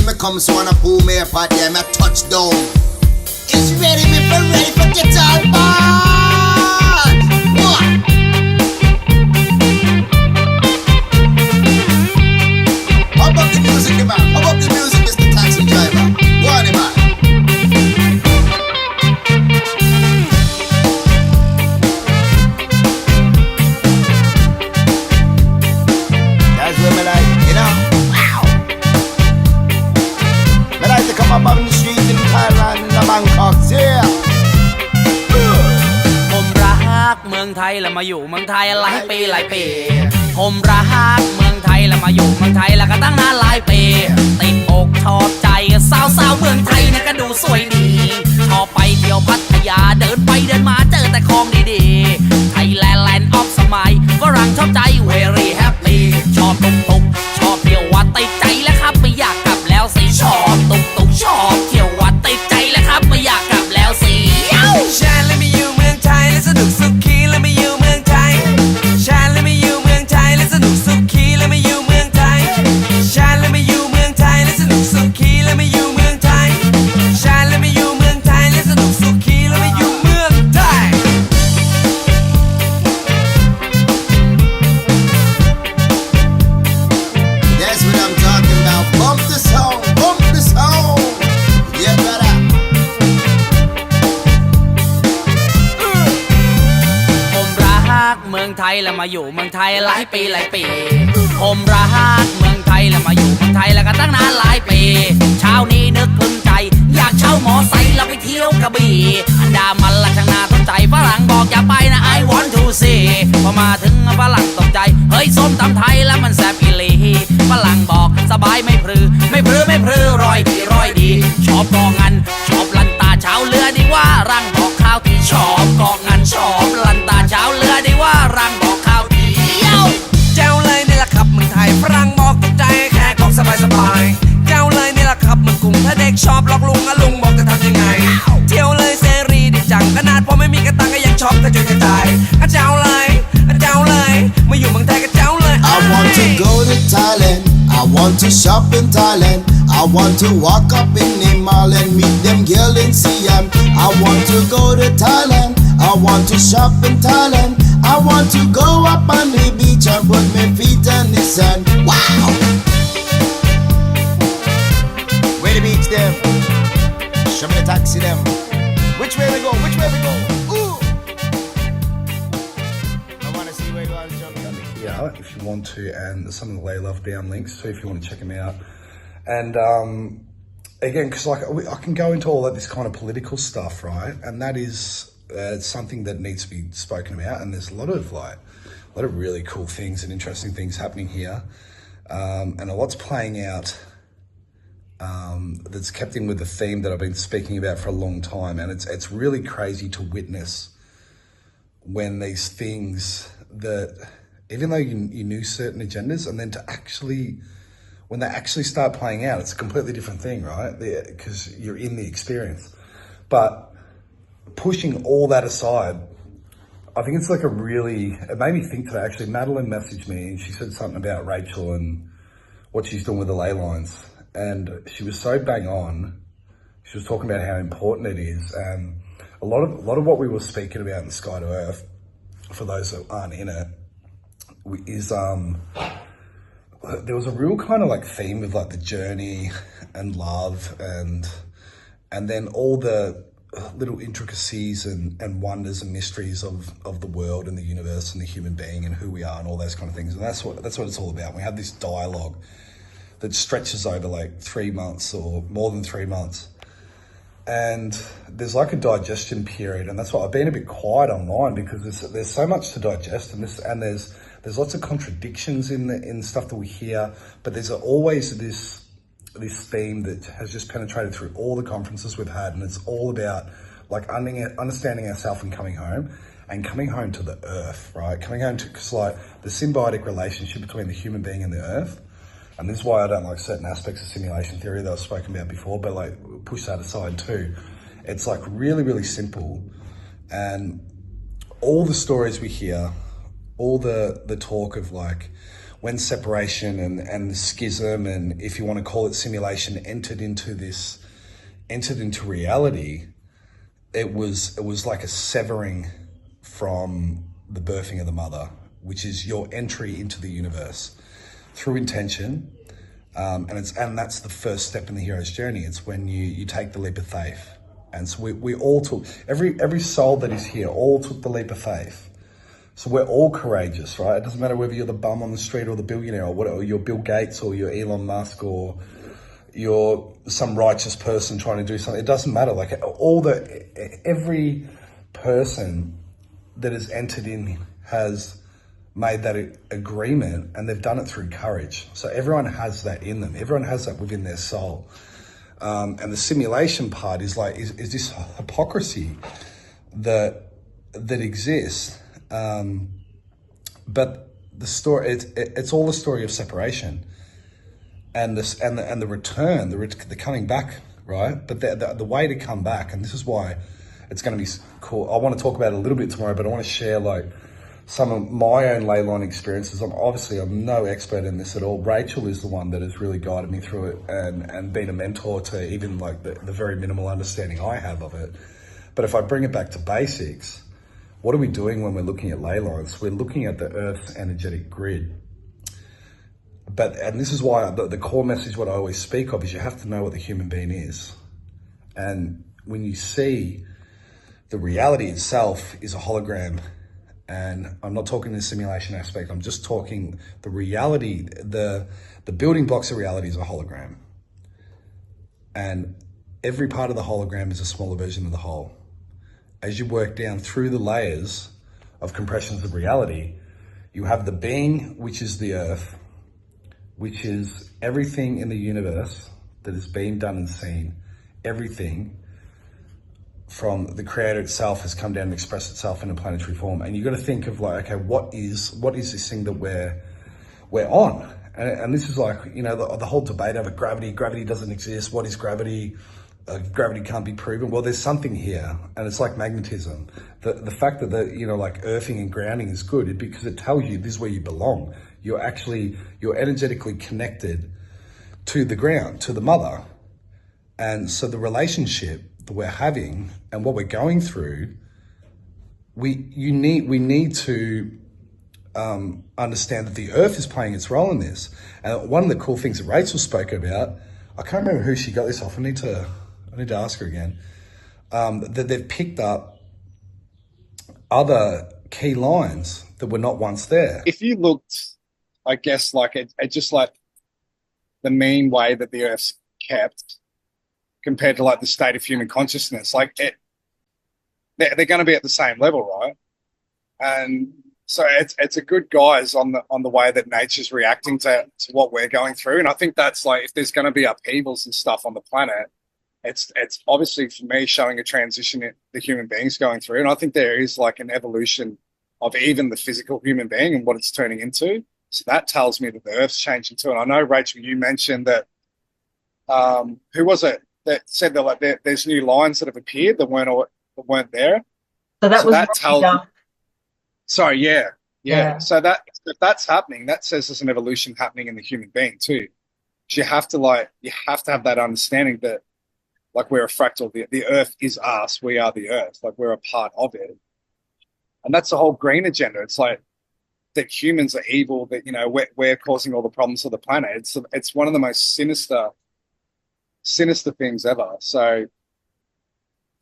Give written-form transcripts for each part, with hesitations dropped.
me come, so wanna pull me up at them, I touch down. It's ready, me for ready for get all bad. How about the music, man? How about the music, Mr. Taxi Driver? Go on, man. That's what me like, you know? Wow! Me like to come up on the street in Thailand, in the Bangkok, yeah! ผมรักเมืองไทยแล้วมาอยู่เมืองไทยหลายปีหลายปีผมรักเมืองไทยแล้วมาอยู่เมืองไทยแล้วก็ตั้งนานหลายปีติดอกชอบใจสาวๆเมืองไทยเนี่ยก็ดูสวยดีชอบไปเที่ยวพัทยาเดินไปเดินมาเจอแต่ของดีๆไทยแลนด์แลนด์ออฟสมัยฝรั่งชอบใจ very happy ชอบตุกชอบเที่ยววัดติดใจแล้วครับไม่อยากกลับแล้วสิชอบตุกชอบเที่ยววัดติดใจแล้วครับไม่อยากกลับแล้วสิชาและไม่อยู่เมืองไทยและสนุกสุขีและไม่อยู่เมืองไทยชาและไม่อยู่เมืองไทยและสนุกสุขีและไม่อยู่เมืองไทยชาและไม่อยู่เมืองไทยและสนุกสุขีและไม่อยู่เมืองไทยชาและไม่อยู่เมืองไทยและสนุกสุขีและไม่อยู่เมืองไทย That's what I'm talking about. Bump the song, bump the song. Yeah, brother. ผมรักเมืองไทยแล้วมาอยู่เมืองไทยหลายปีหลายปีผมรักเมืองไทยแล้วมาอยู่เมืองไทยแล้วก็ตั้งนานหลายปีเช้านี้นึกคลึงใจอยากเช่ามอไซค์แล้วไปเที่ยวกระบี่อันดามันละช่างน่าสนใจฝรั่งบอกอย่าไปนะ I want to see พอมาถึงฝรั่งตกใจเฮ้ยส้มตำไทยแล้วมันแซ่บอีหลีฝรั่งบอกสบายไม่พรือร้อยดีชอบกองงันชอบลันตาเช้าเรือดีว่ารังบอกข้าวที่ชอบกองงันชอบลันตาเช้าเรือดีว่ารังบอกข้าวที่เจ้าเลยนี่แหละครับเมืองไทยฝรั่งบอกตกใจแค่ของสบายเจ้าเลยนี่แหละครับเมืองกรุงถ้าเด็กชอบหลอกลุงลุงบอกจะทำยังไงเที่ยวเลยเสรีดีจังขนาดพอไม่มีกระตังก็ยังชอบกระจุยกระจายเจ้าเลยมาอยู่เมืองไทยก็เจ้าเลย I want to go to Thailand. I want to shop in Thailand. I want to walk up in the mall and meet them girls in Siam. I want to go to Thailand. I want to shop in Thailand. I want to go up on the beach and put my feet on the sand. Wow! Where the beach them? Show me the taxi them. Which way we go? Ooh! I want to see where you are, John. Here, if you want to, and there's some of the Lay Love down links too if you want to check them out. And again, because like I can go into all of this kind of political stuff, right? And that is something that needs to be spoken about. And there's a lot of really cool things and interesting things happening here, and a lot's playing out that's kept in with the theme that I've been speaking about for a long time. And it's really crazy to witness when these things that, even though you knew certain agendas, and then when they actually start playing out, it's a completely different thing, right? Because you're in the experience. But pushing all that aside, I think it's like it made me think today, actually. Madeline messaged me and she said something about Rachel and what she's doing with the ley lines. And she was so bang on. She was talking about how important it is. And a lot of what we were speaking about in Sky to Earth, for those that aren't in it, is there was a real kind of like theme of like the journey and love and then all the little intricacies and wonders and mysteries of the world and the universe and the human being and who we are and all those kind of things. And that's what it's all about. We have this dialogue that stretches over like 3 months or more than 3 months. And there's like a digestion period, and that's why I've been a bit quiet online, because there's so much to digest, and there's lots of contradictions in stuff that we hear, but there's always this theme that has just penetrated through all the conferences we've had, and it's all about like understanding ourselves and coming home to the earth, right? Coming home to, because like the symbiotic relationship between the human being and the earth. And this is why I don't like certain aspects of simulation theory that I've spoken about before, but like push that aside too. It's like really, really simple. And all the stories we hear, all the talk of like, when separation and the schism, and if you want to call it simulation, entered into reality, it was like a severing from the birthing of the mother, which is your entry into the universe through intention. And that's the first step in the hero's journey. It's when you take the leap of faith. And so we all took, every soul that is here all took the leap of faith. So we're all courageous, right? It doesn't matter whether you're the bum on the street or the billionaire, or you're Bill Gates or you're Elon Musk or you're some righteous person trying to do something. It doesn't matter. Like every person that has entered in has made that agreement, and they've done it through courage. So everyone has that in them. Everyone has that within their soul. And the simulation part is like, is this hypocrisy that exists. But the story, it's all a story of separation, and the return, the coming back, right? But the way to come back, and this is why it's going to be cool. I want to talk about it a little bit tomorrow, but I want to share like some of my own ley line experiences. I'm no expert in this at all. Rachel is the one that has really guided me through it and been a mentor to even like the very minimal understanding I have of it. But if I bring it back to basics, what are we doing when we're looking at ley lines? We're looking at the Earth's energetic grid. And this is why the core message, what I always speak of, is you have to know what the human being is. And when you see the reality itself is a hologram, and I'm not talking the simulation aspect, I'm just talking the reality, the building blocks of reality is a hologram. And every part of the hologram is a smaller version of the whole. As you work down through the layers of compressions of reality, you have the being, which is the Earth, which is everything in the universe that has been done and seen. Everything from the creator itself has come down and expressed itself in a planetary form. And you've got to think of like, okay, what is this thing that we're on? And this is like, you know, the whole debate over gravity. Gravity doesn't exist. What is gravity? Gravity can't be proven. Well, there's something here, and it's like magnetism. The fact that like earthing and grounding is good because it tells you this is where you belong. You're energetically connected to the ground, to the mother. And so the relationship that we're having and what we're going through, we need to understand that the Earth is playing its role in this. And one of the cool things that Rachel spoke about, I can't remember who she got this off. I need to ask her again. That they've picked up other key lines that were not once there. If you looked, I guess, like it just like the mean way that the Earth's kept compared to like the state of human consciousness, like they're going to be at the same level, right? And so it's a good guise on the way that nature's reacting to what we're going through. And I think that's like, if there's going to be upheavals and stuff on the planet, it's obviously for me showing a transition in the human beings going through. And I think there is like an evolution of even the physical human being and what it's turning into. So that tells me that the Earth's changing too. And I know, Rachel, you mentioned that, who was it that said that like there's new lines that have appeared that weren't there? So that tells. Sorry, yeah. So that if that's happening, that says there's an evolution happening in the human being too. So you have to have that understanding that like we're a fractal. The Earth is us. We are the Earth. Like we're a part of it. And that's the whole green agenda. It's like that humans are evil. That we're causing all the problems of the planet. It's one of the most sinister things ever. So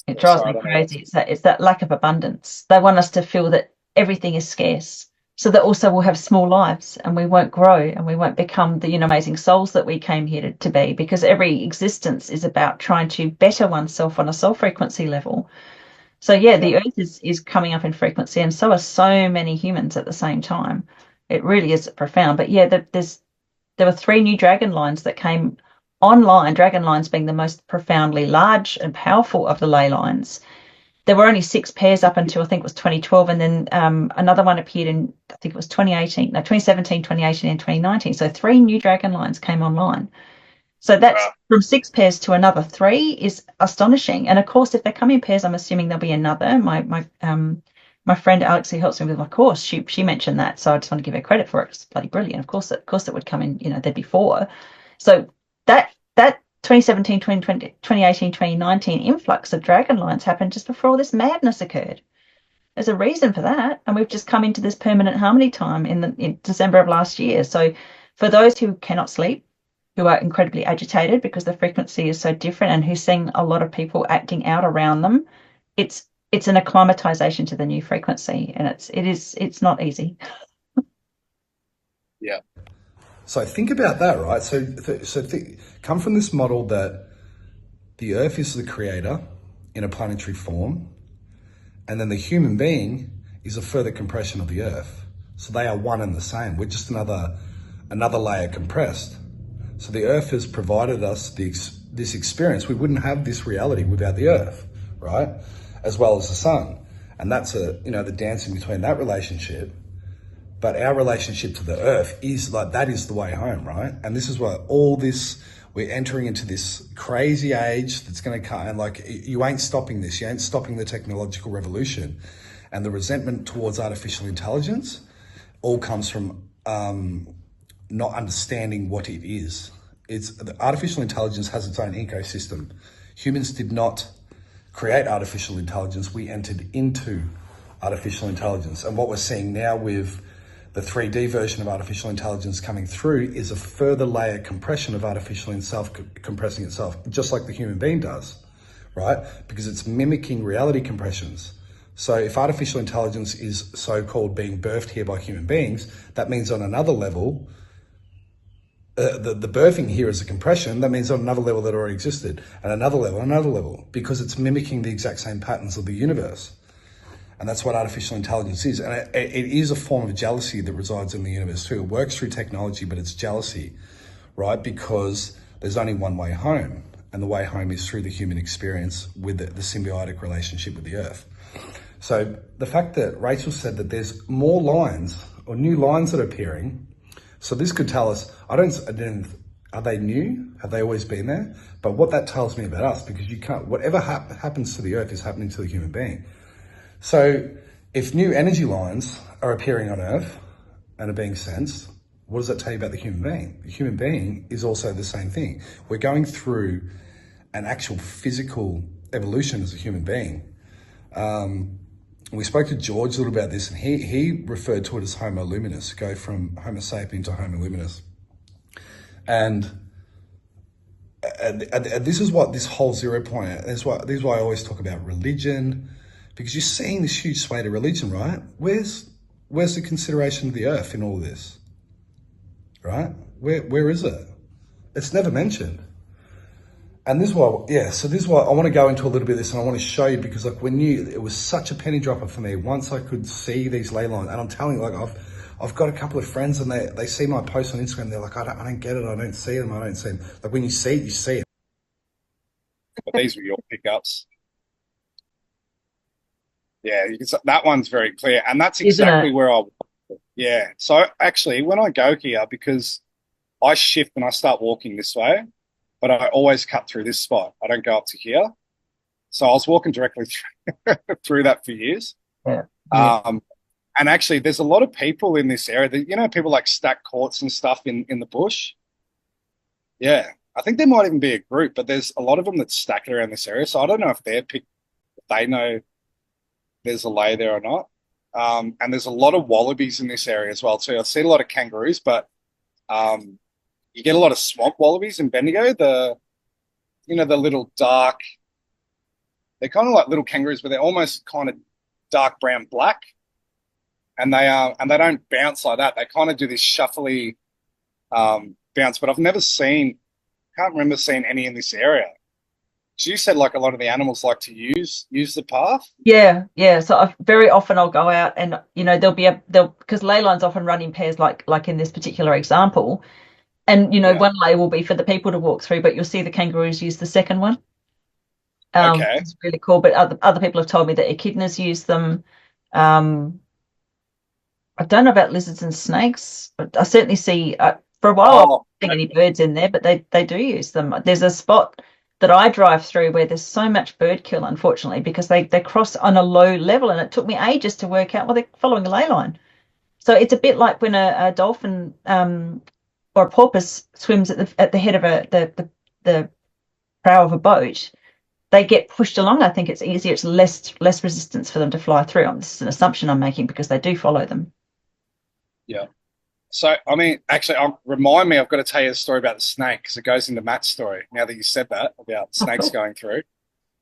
it drives me crazy. It's that lack of abundance. They want us to feel that everything is scarce, so that also we'll have small lives and we won't grow and we won't become the amazing souls that we came here to be, because every existence is about trying to better oneself on a soul frequency level. So yeah, the Earth is coming up in frequency, and so are so many humans at the same time. It really is profound. But yeah, there were 3 new dragon lines that came online, dragon lines being the most profoundly large and powerful of the ley lines. There were only 6 pairs up until I think it was 2012, and then another one appeared in, I think it was 2017, 2018, and 2019. So 3 new dragon lines came online. So that's from 6 pairs to another 3 is astonishing. And of course, if they come in pairs, I'm assuming there'll be another. My my friend Alex, who helps me with my course, she mentioned that, so I just want to give her credit for it. It's bloody brilliant. Of course it would come in, there'd be 4. So that 2017, 2020, 2018, 2019 influx of dragon lines happened just before all this madness occurred. There's a reason for that, and we've just come into this permanent harmony time in December of last year. So for those who cannot sleep, who are incredibly agitated because the frequency is so different, and who's seeing a lot of people acting out around them, it's an acclimatization to the new frequency, and it's not easy. Yeah. So think about that, right? Come from this model that the Earth is the creator in a planetary form, and then the human being is a further compression of the Earth. So they are one and the same. We're just another layer compressed. So the Earth has provided us this experience. We wouldn't have this reality without the Earth, right? As well as the sun. And that's the dancing between that relationship. But our relationship to the Earth is that is the way home, right? And this is why we're entering into this crazy age that's going to come, and you ain't stopping this. You ain't stopping the technological revolution. And the resentment towards artificial intelligence all comes from not understanding what it is. The artificial intelligence has its own ecosystem. Humans did not create artificial intelligence. We entered into artificial intelligence. And what we're seeing now with the 3D version of artificial intelligence coming through is a further layer compression of artificial compressing itself, just like the human being does, right? Because it's mimicking reality compressions. So if artificial intelligence is so-called being birthed here by human beings, that means on another level, the birthing here is a compression. That means on another level that already existed, and another level, because it's mimicking the exact same patterns of the universe. And that's what artificial intelligence is. And it is a form of jealousy that resides in the universe too. It works through technology, but it's jealousy, right? Because there's only one way home. And the way home is through the human experience with the symbiotic relationship with the Earth. So the fact that Rachel said that there's more lines or new lines that are appearing, so this could tell us, are they new? Have they always been there? But what that tells me about us, because whatever happens to the Earth is happening to the human being. So if new energy lines are appearing on Earth and are being sensed, what does that tell you about the human being? The human being is also the same thing. We're going through an actual physical evolution as a human being. We spoke to George a little about this, and he referred to it as Homo luminous, go from Homo sapien to Homo luminous. And this is what this whole 0 point, this is why I always talk about religion, because you're seeing this huge sway to religion, right? Where's the consideration of the Earth in all this, right? Where is it? It's never mentioned. And this is why, so this is why I want to go into a little bit of this, and I want to show you, because it was such a penny dropper for me once I could see these ley lines. And I'm telling you, I've got a couple of friends, and they see my posts on Instagram. They're like, I don't get it. I don't see them. I don't see them. Like when you see it, you see it. But these were your pickups. Yeah, that one's very clear. And that's exactly where yeah. So actually, when I go here, because I shift and I start walking this way, but I always cut through this spot. I don't go up to here. So I was walking directly through that for years. Yeah. And actually, there's a lot of people in this area that, people like stack courts and stuff in the bush. Yeah. I think there might even be a group, but there's a lot of them that stack it around this area. So I don't know if they know there's a lay there or not. And there's a lot of wallabies in this area as well too. I see a lot of kangaroos, but you get a lot of swamp wallabies in Bendigo. The little dark, they're kind of like little kangaroos, but they're almost kind of dark brown black. And they don't bounce like that. They kind of do this shuffly bounce, but can't remember seeing any in this area. So you said like a lot of the animals like to use the path? Yeah. So very often I'll go out, and because ley lines often run in pairs, like in this particular example, and one lay will be for the people to walk through, but you'll see the kangaroos use the second one. Okay, it's really cool. But other people have told me that echidnas use them. I don't know about lizards and snakes, but I certainly see for a while I wasn't seeing any birds in there, but they do use them. There's a spot that I drive through where there's so much bird kill, unfortunately, because they cross on a low level, and it took me ages to work out, well, they're following a ley line. So it's a bit like when a dolphin or a porpoise swims at the head of the prow of a boat. They get pushed along. I think it's easier. It's less resistance for them to fly through. This is an assumption I'm making because they do follow them. Yeah. So, I mean, actually, remind me, I've got to tell you a story about the snake because it goes into Matt's story now that you said that about snakes going through.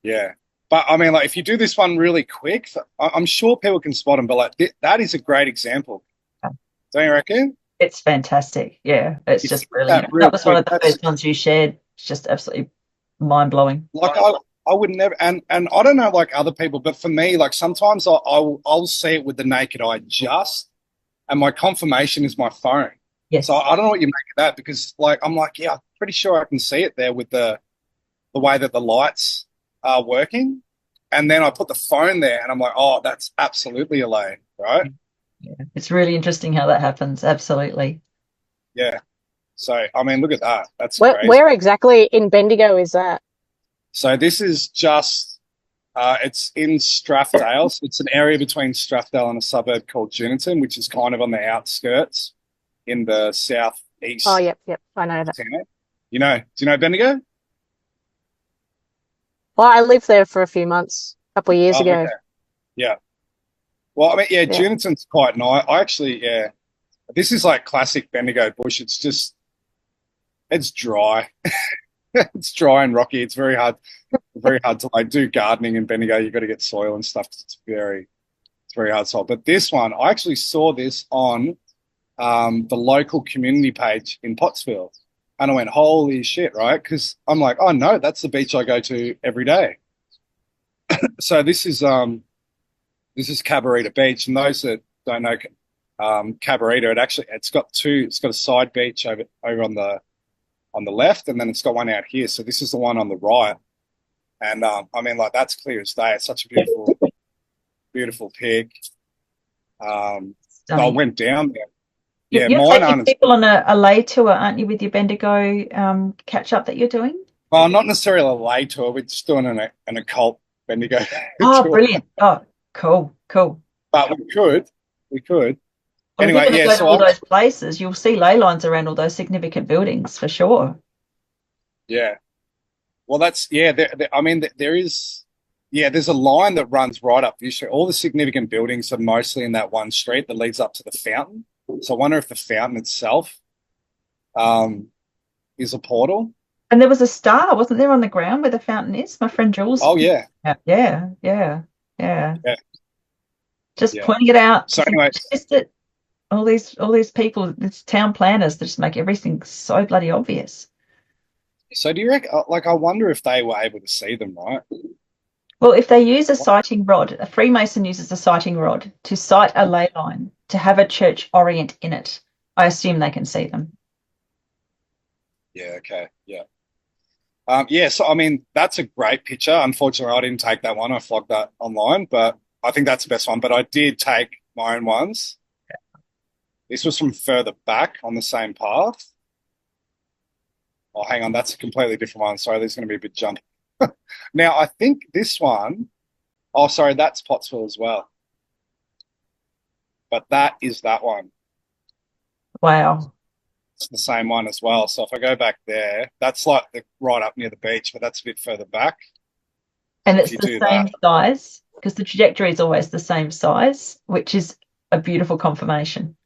Yeah. But, I mean, like, if you do this one really quick, I'm sure people can spot them, but, like, that is a great example. Don't you reckon? It's fantastic. Yeah. It's just brilliant. That was one of the first ones you shared. It's just absolutely mind-blowing. Like, I would never, and I don't know, like, other people, but for me, like, sometimes I'll see it with the naked eye and my confirmation is my phone. Yes. So I don't know what you make of that because, like, I'm like, yeah, I'm pretty sure I can see it there with the way that the lights are working. And then I put the phone there and I'm like, oh, that's absolutely a lane, right? Yeah. It's really interesting how that happens. Absolutely. Yeah. So, I mean, look at that. That's crazy. Where exactly in Bendigo is that? So this is just, it's in Strathdale. So it's an area between Strathdale and a suburb called Juniton, which is kind of on the outskirts in the southeast. Oh, yep. I know that. Do you know Bendigo? Well, I lived there for a few months, a couple of years ago. Okay. Yeah. Well, I mean, yeah, Juniton's quite nice. I actually, this is like classic Bendigo bush. It's dry. It's dry and rocky. It's very hard to like do gardening in Bendigo. You've got to get soil and stuff. It's very hard soil. But this one, I actually saw this on the local community page in Pottsville. And I went, holy shit, right? Because I'm like, oh no, that's the beach I go to every day. So this is Cabarita Beach. And those that don't know Cabarita, it's got a side beach over on the left, and then it's got one out here. So this is the one on the right. And I mean, like, that's clear as day. It's such a beautiful pic. I went down there. Yeah, you're taking people on a lay tour, aren't you, with your Bendigo catch up that you're doing? Well, not necessarily a lay tour. We're just doing an occult Bendigo. Oh, tour. Brilliant! Oh, cool. But we could. Well, anyway, if you go to all those places, you'll see ley lines around all those significant buildings for sure. Yeah. Well, I mean, there's a line that runs right up the street. All the significant buildings are mostly in that one street that leads up to the fountain. So I wonder if the fountain itself is a portal. And there was a star, wasn't there, on the ground where the fountain is? My friend Jules. Oh, yeah. Yeah. Just pointing it out. So anyway. All these people, these town planners, that just make everything so bloody obvious. So do you reckon, like, I wonder if they were able to see them, right? Well, if they use a sighting rod, a Freemason uses a sighting rod to sight a ley line, to have a church orient in it, I assume they can see them. Yeah, okay, yeah. So, I mean, that's a great picture. Unfortunately, I didn't take that one. I flogged that online, but I think that's the best one. But I did take my own ones. This was from further back on the same path. Oh, hang on, that's a completely different one. Sorry, there's going to be a bit jump. Now, I think this one, oh, sorry, that's Pottsville as well. But that is that one. Wow. It's the same one as well. So if I go back there, that's like right up near the beach, but that's a bit further back. And it's the same size, because the trajectory is always the same size, which is a beautiful confirmation.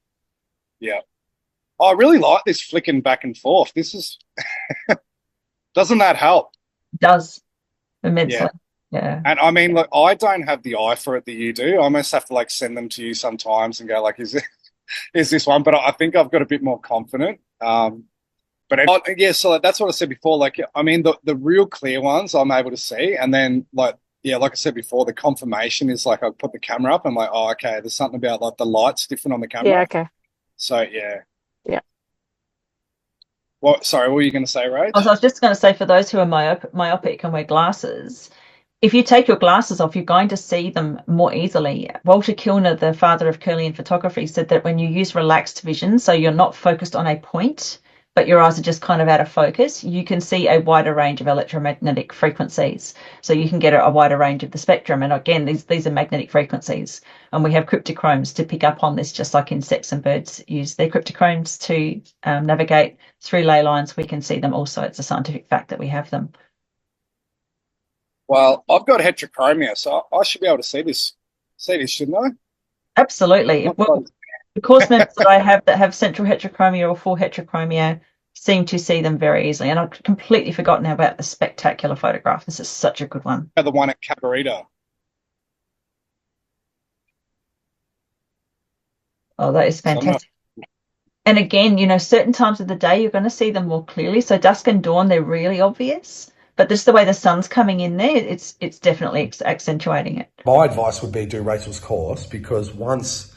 Yeah. I really like this flicking back and forth. This is, doesn't that help? It does, immensely. Yeah. And I mean, look, I don't have the eye for it that you do. I almost have to like send them to you sometimes and go like, is this one? But I think I've got a bit more confident. But yeah, so that's what I said before. Like, I mean, the real clear ones I'm able to see, and then like I said before, the confirmation is like I put the camera up. And I'm like, oh, okay, there's something about like the light's different on the camera. Yeah, okay. So yeah. Yeah. Well, sorry, what were you going to say, Ray? I was just going to say, for those who are myopic and wear glasses, if you take your glasses off, you're going to see them more easily. Walter Kilner, the father of Kirlian photography, said that when you use relaxed vision, so you're not focused on a point, but your eyes are just kind of out of focus, you can see a wider range of electromagnetic frequencies. So you can get a wider range of the spectrum. And again, these are magnetic frequencies. And we have cryptochromes to pick up on this, just like insects and birds use their cryptochromes to navigate through ley lines. We can see them also. It's a scientific fact that we have them. Well, I've got heterochromia, so I should be able to see this, shouldn't I? Absolutely. Well, the course members that I have that have central heterochromia or full heterochromia seem to see them very easily. And I've completely forgotten about the spectacular photograph. This is such a good one. The one at Cabarita. Oh, that is fantastic. And again, you know, certain times of the day you're going to see them more clearly. So dusk and dawn, they're really obvious. But just the way the sun's coming in there, it's definitely accentuating it. My advice would be do Rachel's course, because once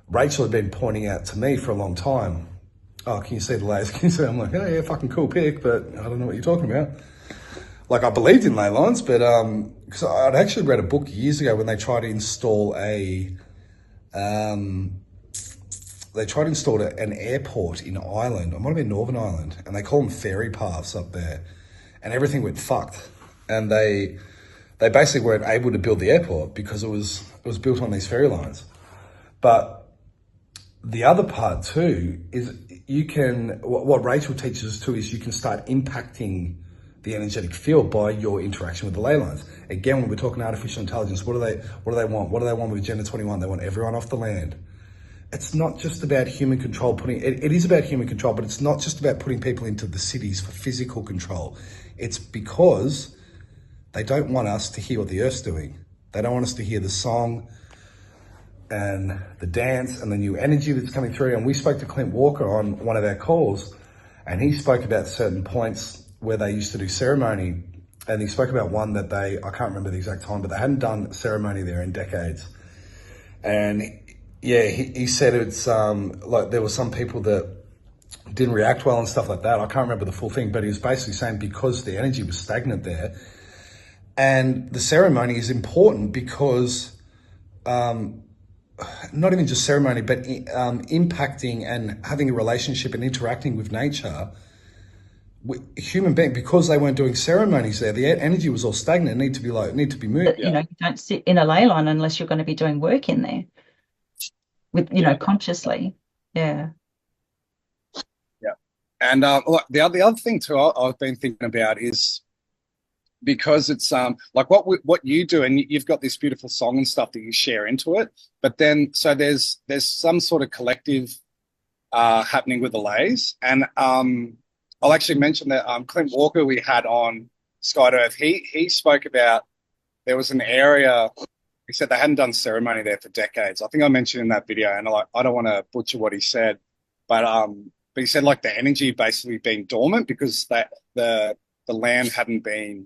Rachel had been pointing out to me for a long time, oh, can you see the layers? Can you see? I'm like, oh yeah, fucking cool pic, but I don't know what you're talking about. Like, I believed in ley lines, but because I'd actually read a book years ago when they tried to install an airport in Ireland. It might have been Northern Ireland, and they call them ferry paths up there, and everything went fucked. And they basically weren't able to build the airport because it was built on these ferry lines. But the other part too is what Rachel teaches us too is you can start impacting the energetic field by your interaction with the ley lines. Again, when we're talking artificial intelligence, what do they want? What do they want with Agenda 21? They want everyone off the land. It's not just about human control. It is about human control, but it's not just about putting people into the cities for physical control. It's because they don't want us to hear what the Earth's doing. They don't want us to hear the song and the dance and the new energy that's coming through. And we spoke to Clint Walker on one of our calls, and he spoke about certain points where they used to do ceremony. And he spoke about one that I can't remember the exact time, but they hadn't done ceremony there in decades. And yeah, he said it's like there were some people that didn't react well and stuff like that. I can't remember the full thing, but he was basically saying because the energy was stagnant there. And the ceremony is important because not even just ceremony, but impacting and having a relationship and interacting with nature. Human being, because they weren't doing ceremonies there, the energy was all stagnant. Need to be moved. You know, you don't sit in a ley line unless you're going to be doing work in there with, you know, consciously. Yeah. Yeah. And the other thing too I've been thinking about is because it's like what you do, and you've got this beautiful song and stuff that you share into it, but then so there's some sort of collective happening with the lays. And I'll actually mention that Clint Walker we had on Sky to Earth, he spoke about there was an area, he said they hadn't done ceremony there for decades. I think I mentioned in that video, and I don't want to butcher what he said, but he said like the energy basically been dormant because that the land hadn't been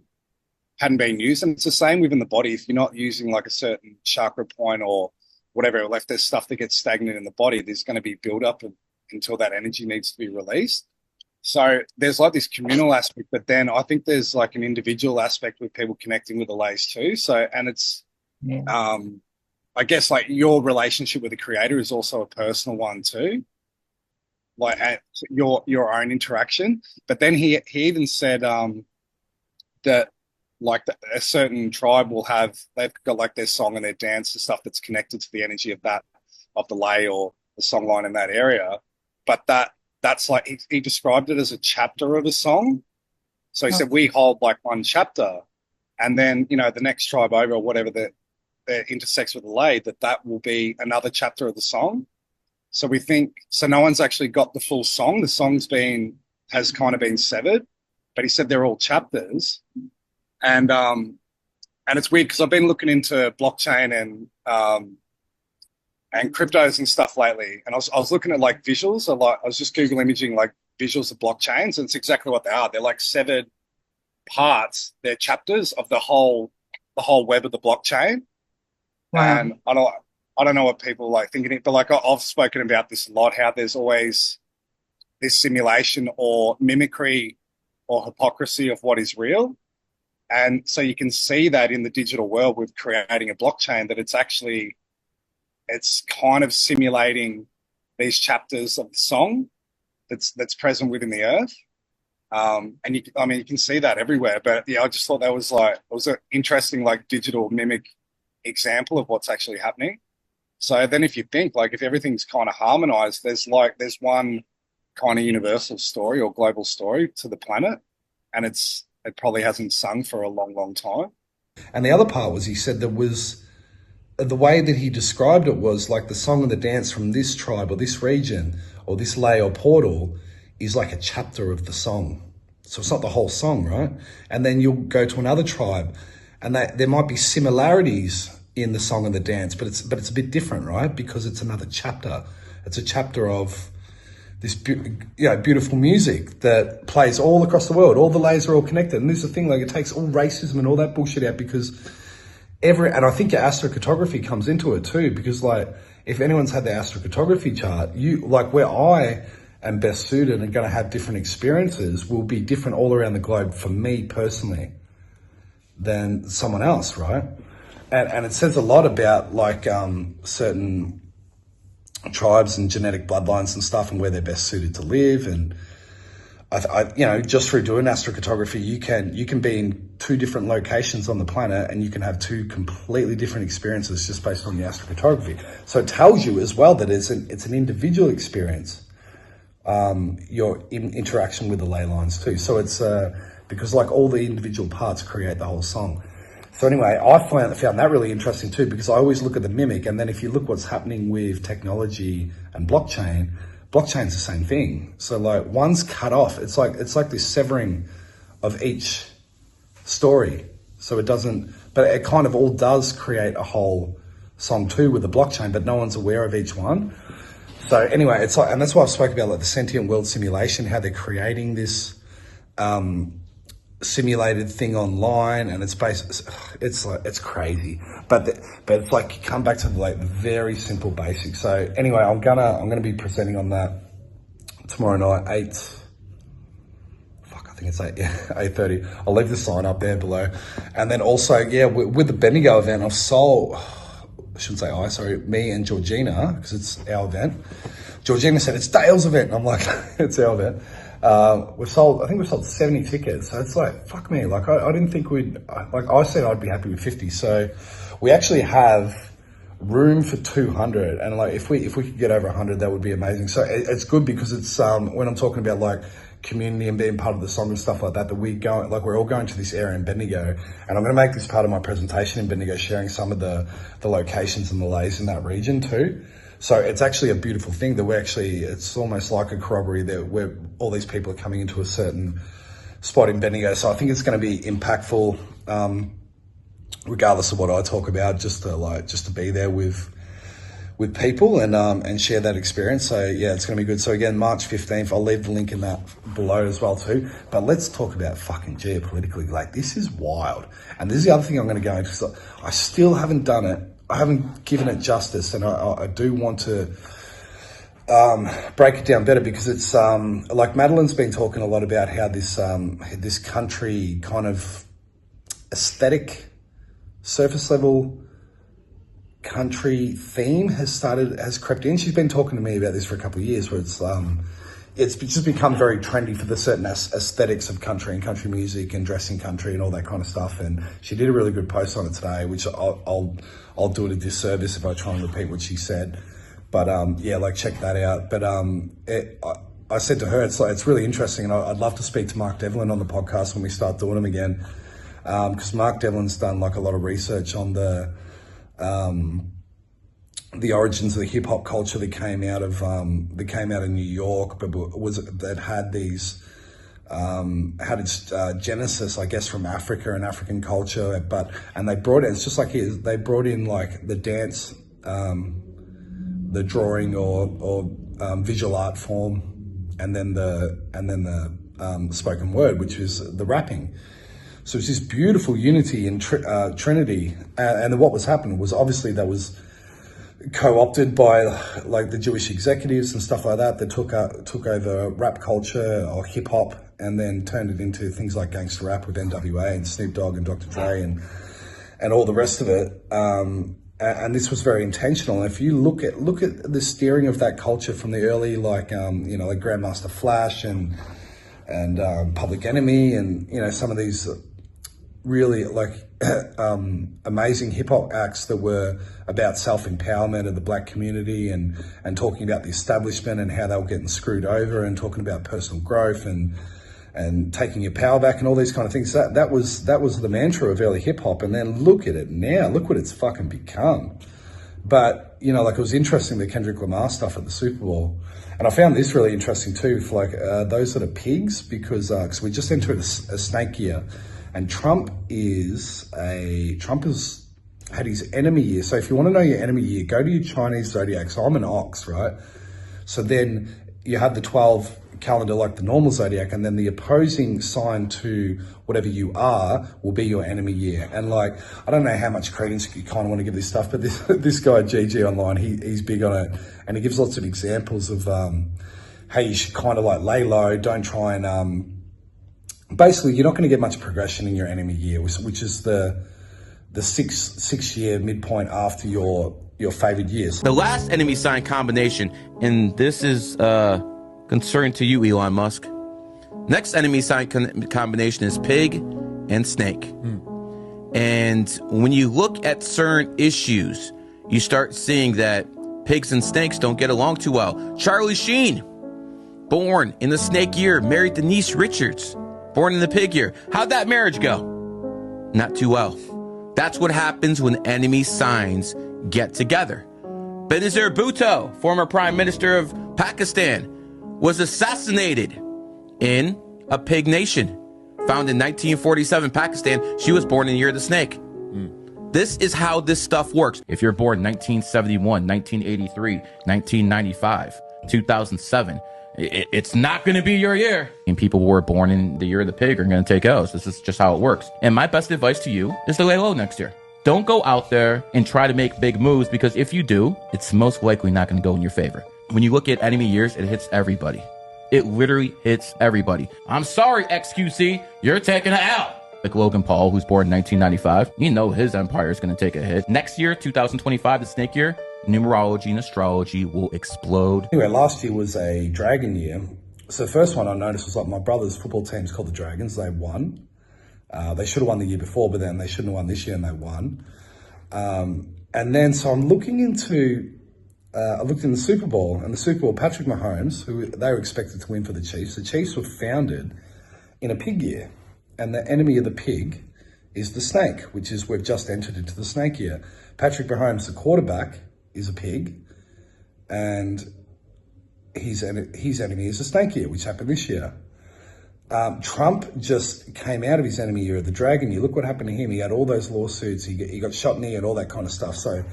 used. And it's the same within the body. If you're not using like a certain chakra point or whatever, like there's stuff that gets stagnant in the body, there's going to be build up until that energy needs to be released. So there's like this communal aspect, but then I think there's like an individual aspect with people connecting with the lays too. So, and it's, I guess like your relationship with the creator is also a personal one too, like your own interaction. But then he even said that like a certain tribe they've got like their song and their dance and stuff that's connected to the energy of the lay or the song line in that area. But that's like, he described it as a chapter of a song. So he said, we hold like one chapter, and then, you know, the next tribe over or whatever that intersects with the lay, that will be another chapter of the song. So we think, so no one's actually got the full song. The song's has kind of been severed, but he said they're all chapters. And it's weird because I've been looking into blockchain and cryptos and stuff lately. And I was looking at like visuals. I was just Google imaging like visuals of blockchains, and it's exactly what they are. They're like severed parts. They're chapters of the whole web of the blockchain. Wow. And I don't know what people like thinking it, but like I've spoken about this a lot, how there's always this simulation or mimicry or hypocrisy of what is real. And so you can see that in the digital world with creating a blockchain, that it's kind of simulating these chapters of the song. that's present within the earth. And you can see that everywhere. But yeah, I just thought that was like, it was an interesting like digital mimic example of what's actually happening. So then if you think like if everything's kind of harmonized, there's one kind of universal story or global story to the planet, and it probably hasn't sung for a long, long time. And the other part was he said there was the way that he described it was like the song and the dance from this tribe or this region or this lay or portal is like a chapter of the song. So it's not the whole song, right? And then you'll go to another tribe and there might be similarities in the song and the dance, but it's a bit different, right? Because it's another chapter. It's a chapter of this beautiful music that plays all across the world. All the layers are all connected. And this is the thing, like it takes all racism and all that bullshit out because and I think your astrocartography comes into it too, because like if anyone's had the astrocartography chart, you like where I am best suited and going to have different experiences will be different all around the globe for me personally than someone else, right? And it says a lot about like certain tribes and genetic bloodlines and stuff and where they're best suited to live. And I just through doing astrocartography, you can be in two different locations on the planet and you can have two completely different experiences just based on your astrocartography. So it tells you as well that it's an individual experience, your interaction with the ley lines too. So it's because like all the individual parts create the whole song. So anyway, I found that really interesting too, because I always look at the mimic, and then if you look what's happening with technology and blockchain's the same thing. So like one's cut off. It's like this severing of each story. So but it kind of all does create a whole song too with the blockchain, but no one's aware of each one. So anyway, it's like, and that's why I spoke about like the sentient world simulation, how they're creating this simulated thing online, and it's crazy, but it's like you come back to the like very simple basics. So anyway, I'm gonna be presenting on that tomorrow night, 8:30. I'll leave the sign up there below. And then also, with the Bendigo event, me and Georgina, because it's our event. Georgina said it's Dale's event, and I'm like, it's our event. We've sold 70 tickets. So it's like, fuck me. Like I didn't think I said I'd be happy with 50. So we actually have room for 200. And like, if we could get over 100, that would be amazing. So it's good because it's, when I'm talking about like community and being part of the song and stuff like that we're all going to this area in Bendigo. And I'm going to make this part of my presentation in Bendigo, sharing some of the locations and the lays in that region too. So it's actually a beautiful thing that it's almost like a corroboree where all these people are coming into a certain spot in Bendigo. So I think it's going to be impactful, regardless of what I talk about, just to be there with people and share that experience. So yeah, it's going to be good. So again, March 15th, I'll leave the link in that below as well too. But let's talk about fucking geopolitically. Like this is wild. And this is the other thing I'm going to go into. So I still haven't done it. I haven't given it justice, and I do want to break it down better, because it's like Madeline's been talking a lot about how this country kind of aesthetic, surface level country theme has crept in. She's been talking to me about this for a couple of years, where it's just become very trendy for the certain aesthetics of country and country music and dressing country and all that kind of stuff. And she did a really good post on it today, which I'll do it a disservice if I try and repeat what she said. But check that out. But I said to her, it's really interesting, and I'd love to speak to Mark Devlin on the podcast when we start doing them again, because Mark Devlin's done like a lot of research on the origins of the hip hop culture that came out of New York, but had its genesis, I guess, from Africa and African culture. And they brought it. It's just like they brought in like the dance, the drawing or visual art form, and then the spoken word, which is the rapping. So it's this beautiful unity and trinity. And what was happening was obviously that was co-opted by like the Jewish executives and stuff like that took over rap culture or hip hop, and then turned it into things like gangster rap with NWA and Snoop Dogg and Dr. Dre and all the rest of it. and this was very intentional. And if you look at the steering of that culture from the early, like like Grandmaster Flash and Public Enemy, and some of these really amazing hip hop acts that were about self-empowerment of the black community and talking about the establishment and how they were getting screwed over, and talking about personal growth and taking your power back and all these kind of things. That was the mantra of early hip hop. And then look at it now. Look what it's fucking become. But it was interesting, the Kendrick Lamar stuff at the Super Bowl. And I found this really interesting too, for those that are pigs, because we just entered a snake year, and Trump has had his enemy year. So if you want to know your enemy year, go to your Chinese zodiac. So I'm an ox, right? So then you have the 12 calendar like the normal zodiac, and then the opposing sign to whatever you are will be your enemy year. And I don't know how much credence you kind of want to give this stuff, but this guy GG online, he's big on it, and he gives lots of examples of how you should kind of lay low, don't try and basically you're not going to get much progression in your enemy year, which is the 6 year midpoint after your favored years. The last enemy sign combination, and this is concern to you, Elon Musk. Next enemy sign combination is pig and snake. And when you look at certain issues, you start seeing that pigs and snakes don't get along too well. Charlie Sheen, born in the snake year, married Denise Richards, born in the pig year. How'd that marriage go? Not too well. That's what happens when enemy signs get together. Benazir Bhutto, former Prime Minister of Pakistan, was assassinated in a pig nation. Found in 1947 Pakistan. She was born in the year of the snake. This is how this stuff works. If you're born 1971, 1983, 1995, 2007, it's not going to be your year. And people who were born in the year of the pig are going to take L's. This is just how it works. And my best advice to you is to lay low next year. Don't go out there and try to make big moves, because if you do, it's most likely not going to go in your favor. When you look at enemy years, it hits everybody. It literally hits everybody. I'm sorry, XQC, you're taking an L. Like Logan Paul, who's born in 1995, his empire is going to take a hit. Next year, 2025, the snake year, numerology and astrology will explode. Anyway, last year was a dragon year. So the first one I noticed was my brother's football team's called the Dragons. They won. They should have won the year before, but then they shouldn't have won this year, and they won. And then, so I'm looking into... I looked in the Super Bowl, and the Super Bowl, Patrick Mahomes, they were expected to win for the Chiefs. The Chiefs were founded in a pig year, and the enemy of the pig is the snake, which is we've just entered into the snake year. Patrick Mahomes, the quarterback, is a pig, and his enemy is the snake year, which happened this year. Trump just came out of his enemy year of the dragon year. Look what happened to him. He had all those lawsuits. He got shot in the ear and all that kind of stuff. So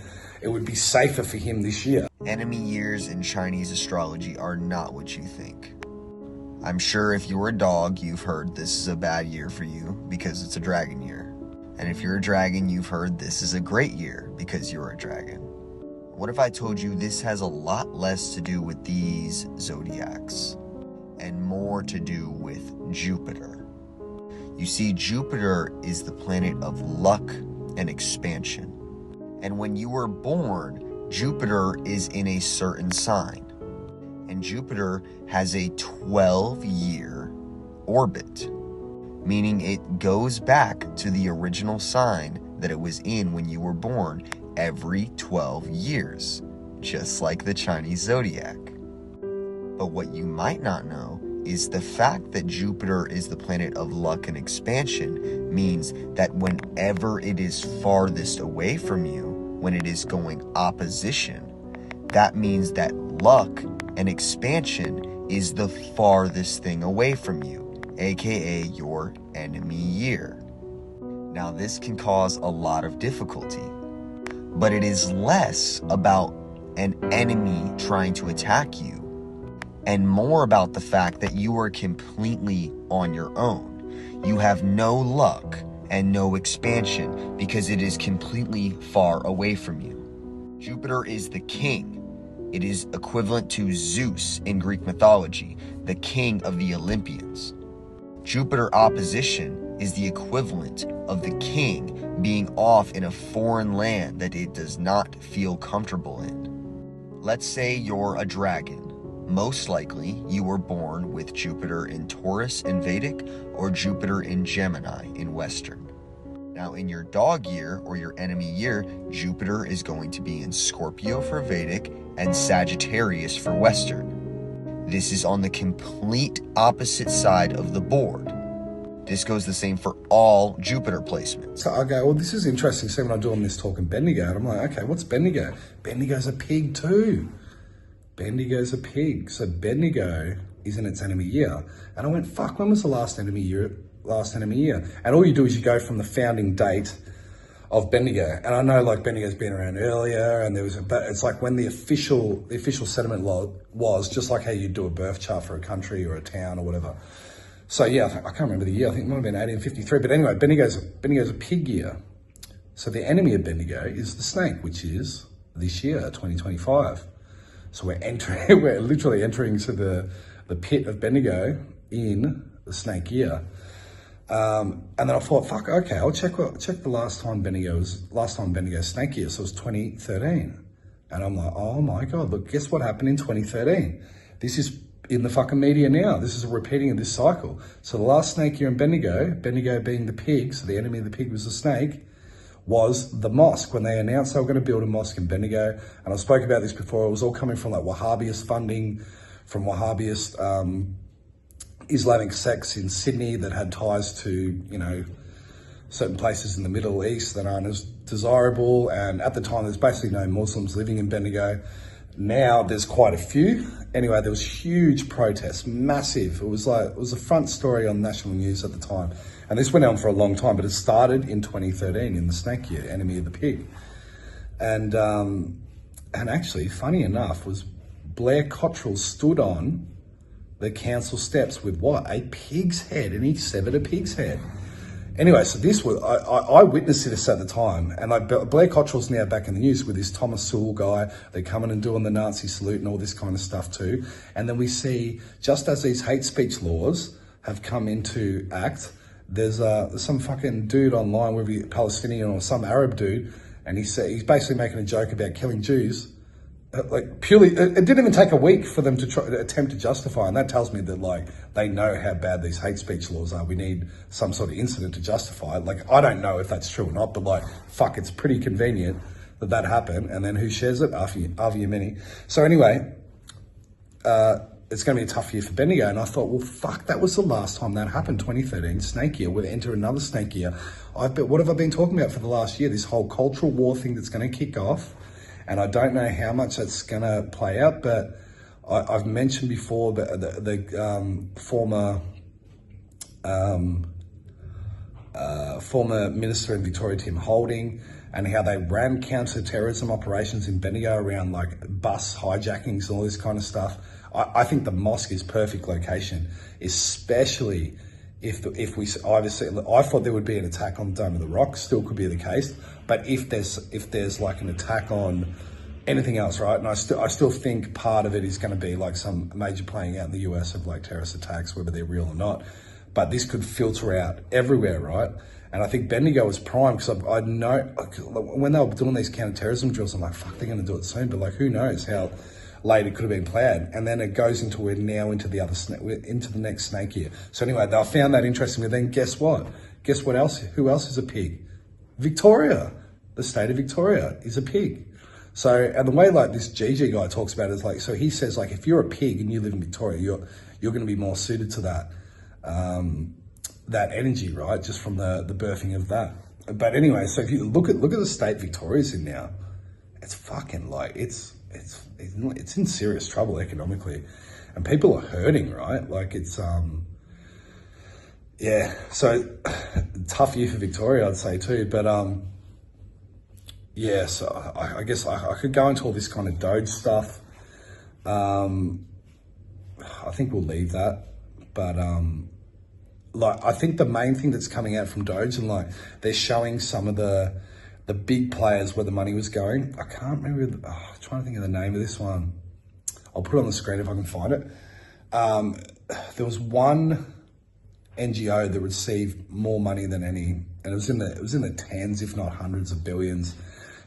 it would be safer for him this year. Enemy years in Chinese astrology are not what you think. I'm sure if you're a dog, you've heard this is a bad year for you because it's a dragon year. And if you're a dragon, you've heard this is a great year because you're a dragon. What if I told you this has a lot less to do with these zodiacs and more to do with Jupiter? You see, Jupiter is the planet of luck and expansion. And when you were born, Jupiter is in a certain sign. And Jupiter has a 12-year orbit, meaning it goes back to the original sign that it was in when you were born every 12 years, just like the Chinese zodiac. But what you might not know is the fact that Jupiter is the planet of luck and expansion means that whenever it is farthest away from you, when it is going opposition, that means that luck and expansion is the farthest thing away from you, aka your enemy year. Now, this can cause a lot of difficulty, but it is less about an enemy trying to attack you and more about the fact that you are completely on your own. You have no luck and no expansion because it is completely far away from you. Jupiter is the king. It is equivalent to Zeus in Greek mythology, the king of the Olympians. Jupiter opposition is the equivalent of the king being off in a foreign land that it does not feel comfortable in. Let's say you're a dragon. Most likely, you were born with Jupiter in Taurus in Vedic or Jupiter in Gemini in Western. Now, in your dog year or your enemy year, Jupiter is going to be in Scorpio for Vedic and Sagittarius for Western. This is on the complete opposite side of the board. This goes the same for all Jupiter placements. So I go, well, this is interesting. So when I'm doing this talk in Bendigo, and I'm like, okay, what's Bendigo? Bendigo's a pig too. Bendigo's a pig. So Bendigo is in its enemy year. And I went, fuck, when was the last enemy year? And all you do is you go from the founding date of Bendigo. And I know like Bendigo's been around earlier, and but it's like when the official settlement law was, just like how you do a birth chart for a country or a town or whatever. So yeah, I can't remember the year. I think it might have been 1853. But anyway, Bendigo's a pig year. So the enemy of Bendigo is the snake, which is this year, 2025. So we're literally entering to the pit of Bendigo in the snake year. And then I thought, fuck, okay, I'll check the last time Bendigo's snake year. So it was 2013. And I'm like, oh my God, look, guess what happened in 2013? This is in the fucking media now. This is a repeating of this cycle. So the last snake year in Bendigo being the pig, so the enemy of the pig was the snake, was the mosque. When they announced they were going to build a mosque in Bendigo, and I spoke about this before, it was all coming from like Wahhabist funding, from Wahhabist Islamic sects in Sydney that had ties to, certain places in the Middle East that aren't as desirable. And at the time, there's basically no Muslims living in Bendigo. Now there's quite a few. Anyway, there was huge protests, massive. It was a front story on national news at the time. And this went on for a long time, but it started in 2013 in the snake year, enemy of the pig. And actually, funny enough, was Blair Cottrell stood on the council steps with what? A pig's head, and he severed a pig's head. Anyway, so this was, I witnessed this at the time, and Blair Cottrell's now back in the news with this Thomas Sewell guy. They're coming and doing the Nazi salute and all this kind of stuff too. And then we see, just as these hate speech laws have come into act, there's some fucking dude online, whether he's Palestinian or some Arab dude, and he's basically making a joke about killing Jews. Like purely, it didn't even take a week for them to attempt to justify, and that tells me that like they know how bad these hate speech laws are. We need some sort of incident to justify it. Like, I don't know if that's true or not, but like, fuck, it's pretty convenient that happened. And then who shares it? Avi Yemeni. So anyway, it's going to be a tough year for Bendigo. And I thought, well, fuck, that was the last time that happened, 2013, snake year. We'll enter another snake year. What have I been talking about for the last year? This whole cultural war thing that's going to kick off. And I don't know how much that's going to play out, but I've mentioned before the former Minister in Victoria, Tim Holding, and how they ran counter-terrorism operations in Bendigo around like bus hijackings and all this kind of stuff. I think the mosque is perfect location, especially if we obviously, I thought there would be an attack on Dome of the Rock, still could be the case, but if there's like an attack on anything else, right? And I still think part of it is going to be like some major playing out in the US of like terrorist attacks, whether they're real or not. But this could filter out everywhere, right? And I think Bendigo was prime, because I know when they were doing these counter-terrorism drills, I'm like, fuck, they're going to do it soon. But like, who knows how late it could have been planned. And then it goes into, we're now into the next snake year. So anyway, I found that interesting. But then guess what? Guess what else? Who else is a pig? Victoria. The state of Victoria is a pig. So, and the way like this GG guy talks about it is like, so he says like, if you're a pig and you live in Victoria, you're going to be more suited to that, that energy, right? Just from the birthing of that. But anyway, so if you look at the state Victoria's in now, it's fucking like, it's in serious trouble economically, and people are hurting, right? Like it's, yeah, so tough year for Victoria, I'd say too, but, yeah, so I guess I could go into all this kind of DOGE stuff. I think we'll leave that, but, like, I think the main thing that's coming out from DOGE, and like, they're showing some of the big players where the money was going. I can't remember, I'm trying to think of the name of this one. I'll put it on the screen if I can find it. There was one NGO that received more money than any, and it was in the tens, if not hundreds of billions.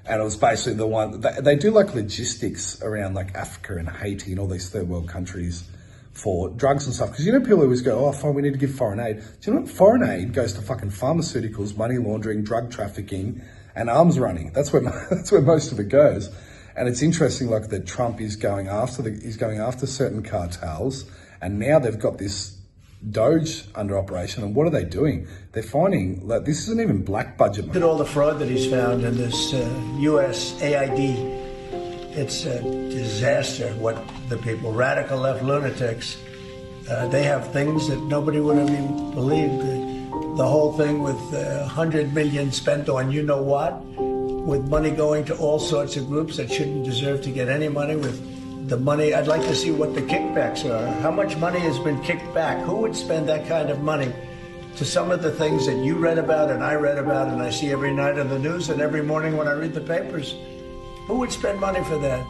And it was basically the one, they do like logistics around like Africa and Haiti and all these third world countries for drugs and stuff. Because you know, people always go, oh, fine, we need to give foreign aid. Do you know what? Foreign aid goes to fucking pharmaceuticals, money laundering, drug trafficking, and arms running. That's where most of it goes. And it's interesting, like that Trump is going after certain cartels, and now they've got this DOGE under operation. And what are they doing? They're finding like this isn't even black budget money. Look at all the fraud that he's found in this U.S. AID. It's a disaster. What the people, radical left lunatics, they have things that nobody would have even believed. The whole thing with $100 million spent on you know what, with money going to all sorts of groups that shouldn't deserve to get any money. With the money, I'd like to see what the kickbacks are. How much money has been kicked back? Who would spend that kind of money to some of the things that you read about and I read about and I see every night on the news and every morning when I read the papers? Who would spend money for that?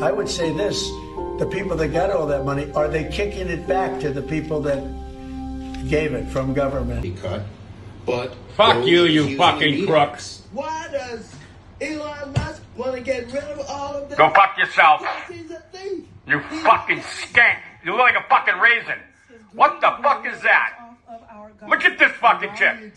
I would say this, the people that got all that money, are they kicking it back to the people that gave it from government? But fuck you, you fucking crooks. Why does Elon Musk want to get rid of all of that? Go fuck yourself. You fucking skank. You look like a fucking raisin. What the fuck is that? Look at this fucking chick.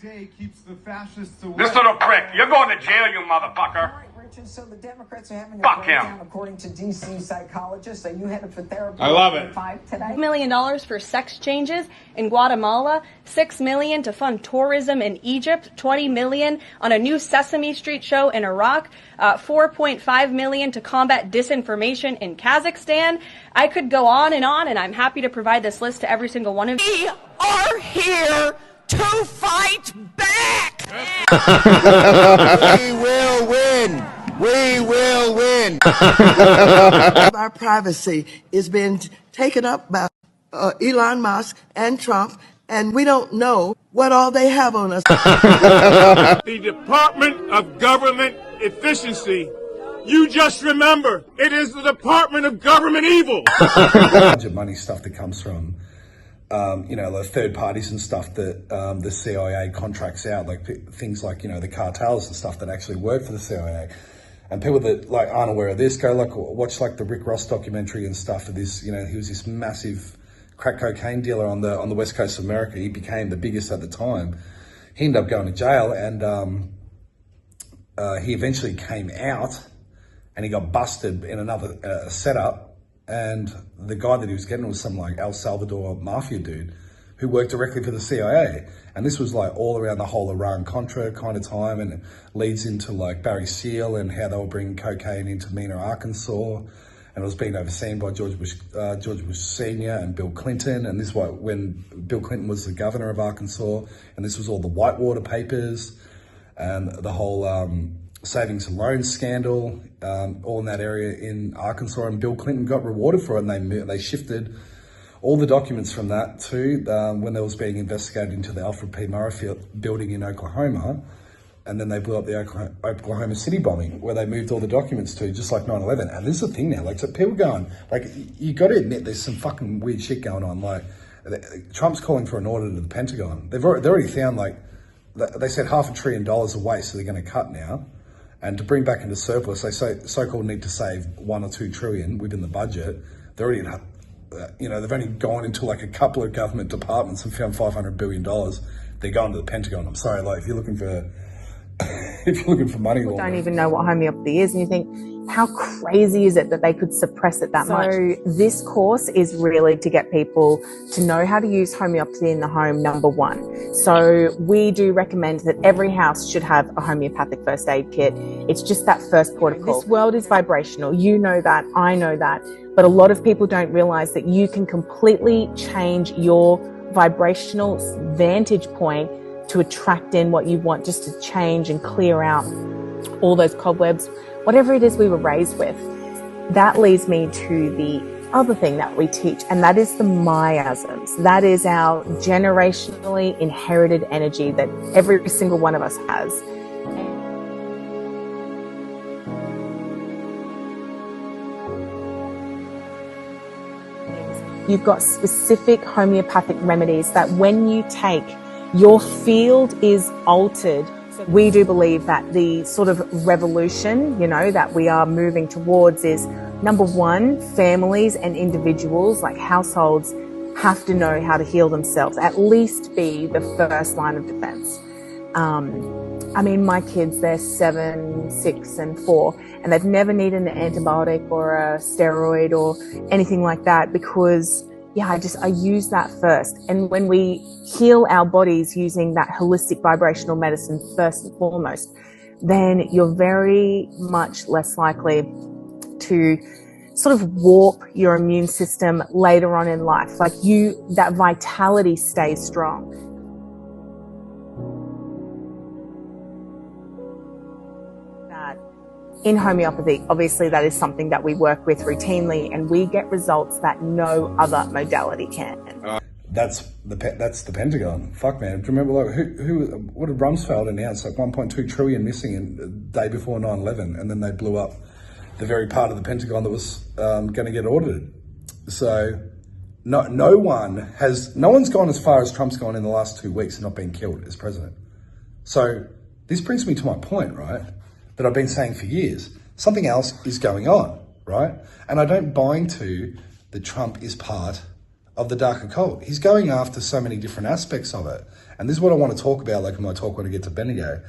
This little prick. You're going to jail, you motherfucker. So the Democrats are having a fuck breakdown, him. According to DC psychologists. Are you headed for therapy? I love it. Today? $1 million for sex changes in Guatemala, $6 million to fund tourism in Egypt, $20 million on a new Sesame Street show in Iraq, $4.5 million to combat disinformation in Kazakhstan. I could go on, and I'm happy to provide this list to every single one of you. We are here to fight back. We will win. We will win. Our privacy is being taken up by Elon Musk and Trump, and we don't know what all they have on us. The Department of Government Efficiency. You just remember, it is the Department of Government Evil. Budget money stuff that comes from, like third parties and stuff that the CIA contracts out, like things like, the cartels and stuff that actually work for the CIA. And people that like aren't aware of this go watch like the Rick Ross documentary and stuff of this. He was this massive crack cocaine dealer on the west coast of America. He became the biggest at the time. He ended up going to jail, and he eventually came out, and he got busted in another setup. And the guy that he was getting was some like El Salvador mafia dude who worked directly for the CIA. And this was like all around the whole Iran-Contra kind of time, and it leads into like Barry Seal and how they were bringing cocaine into Mena, Arkansas. And it was being overseen by George Bush Sr. and Bill Clinton. And this was when Bill Clinton was the governor of Arkansas. And this was all the Whitewater Papers and the whole savings and loans scandal, all in that area in Arkansas. And Bill Clinton got rewarded for it, and they shifted all the documents from that to when they was being investigated into the Alfred P. Murrah building in Oklahoma. And then they blew up the Oklahoma City bombing, where they moved all the documents to, just like 9/11. And this is the thing now, like, so people going, like, you got to admit there's some fucking weird shit going on. Like, Trump's calling for an audit of the Pentagon. They've already found, like, they said $500 billion of waste, so they're going to cut now. And to bring back into surplus, they so-called need to save $1 or $2 trillion within the budget. They're already, they've only gone into like a couple of government departments and found $500 billion. They're going to the Pentagon. I'm sorry, like, if you're looking for money laundering. Don't even know what homeopathy is, and you think, how crazy is it that they could suppress it that much? So this course is really to get people to know how to use homeopathy in the home, number one. So we do recommend that every house should have a homeopathic first aid kit. It's just that first port of call. This world is vibrational. You know that, I know that, but a lot of people don't realize that you can completely change your vibrational vantage point to attract in what you want, just to change and clear out all those cobwebs, whatever it is we were raised with. That leads me to the other thing that we teach, and that is the miasms. That is our generationally inherited energy that every single one of us has. you've got specific homeopathic remedies that when you take, your field is altered. We do believe that the sort of revolution, that we are moving towards is, number one, families and individuals, like households, have to know how to heal themselves, at least be the first line of defense. My kids, they're 7, 6, and 4, and they've never needed an antibiotic or a steroid or anything like that because, I use that first. And when we heal our bodies using that holistic vibrational medicine first and foremost, then you're very much less likely to sort of warp your immune system later on in life. Like that vitality stays strong. In homeopathy, obviously that is something that we work with routinely, and we get results that no other modality can. That's the Pentagon. Fuck, man. Do you remember what did Rumsfeld announce? Like 1.2 trillion missing in the day before 9/11, and then they blew up the very part of the Pentagon that was going to get audited. So no one's gone as far as Trump's gone in the last 2 weeks and not been killed as president. So this brings me to my point, right? That I've been saying for years. Something else is going on, right? And I don't buy into that Trump is part of the dark occult. He's going after so many different aspects of it. And this is what I want to talk about, like in my talk when I get to Bendigo,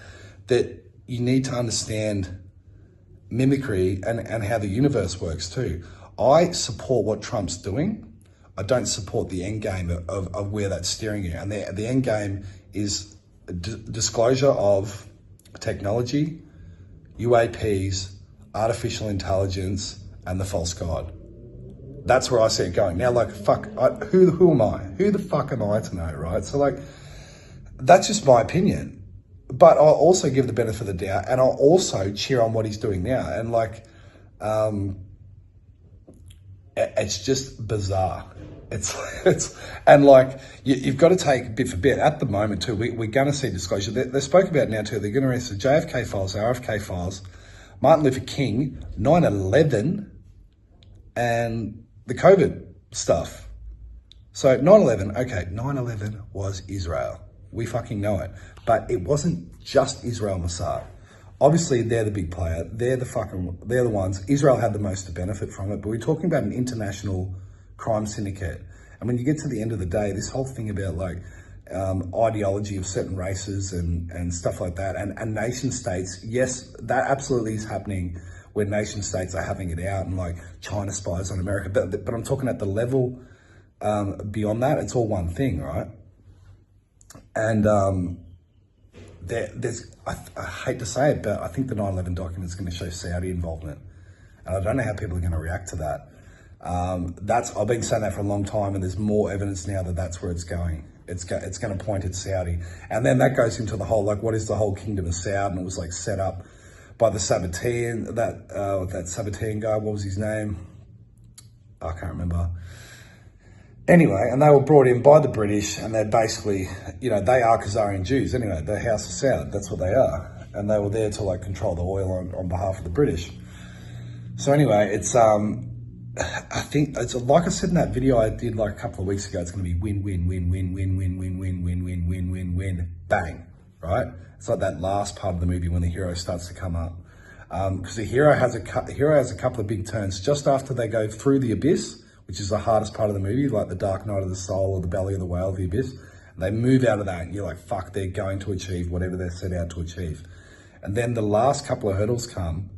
that you need to understand mimicry and how the universe works too. I support what Trump's doing. I don't support the end game of where that's steering you. And the end game is disclosure of technology, UAPs, artificial intelligence, and the false god. That's where I see it going. Now, who am I? Who the fuck am I to know, right? So, that's just my opinion. But I'll also give the benefit of the doubt, and I'll also cheer on what he's doing now. And, it's just bizarre. You've got to take bit for bit. At the moment too, we're going to see disclosure. They spoke about now too. They're going to release the JFK files, RFK files, Martin Luther King, 9/11, and the COVID stuff. So 9/11, okay, 9/11 was Israel. We fucking know it. But it wasn't just Israel Mossad. Obviously, they're the big player. They're the ones. Israel had the most to benefit from it. But we're talking about an international crime syndicate. And when you get to the end of the day, this whole thing about ideology of certain races and stuff like that, and nation states, yes, that absolutely is happening where nation states are having it out and China spies on America. But I'm talking at the level beyond that, it's all one thing, right? And I hate to say it, but I think the 9/11 document is going to show Saudi involvement. And I don't know how people are going to react to that. I've been saying that for a long time, and there's more evidence now that that's where it's going. It's going to point at Saudi, and then that goes into the whole what is the whole kingdom of Saud, and it was set up by the Sabbatean, that Sabbatean guy. What was his name? I can't remember. Anyway, and they were brought in by the British, and they're basically, they are Khazarian Jews. Anyway, the House of Saud, that's what they are, and they were there to control the oil on behalf of the British. So anyway, it's I think it's like I said in that video I did a couple of weeks ago. It's going to be win, win, win, win, win, win, win, win, win, win, win, win, win, bang, right? It's like that last part of the movie when the hero starts to come up, because the hero has a couple of big turns just after they go through the abyss, which is the hardest part of the movie, like the dark night of the soul or the belly of the whale, the abyss. And they move out of that, and you're like, fuck, they're going to achieve whatever they're set out to achieve. And then the last couple of hurdles come.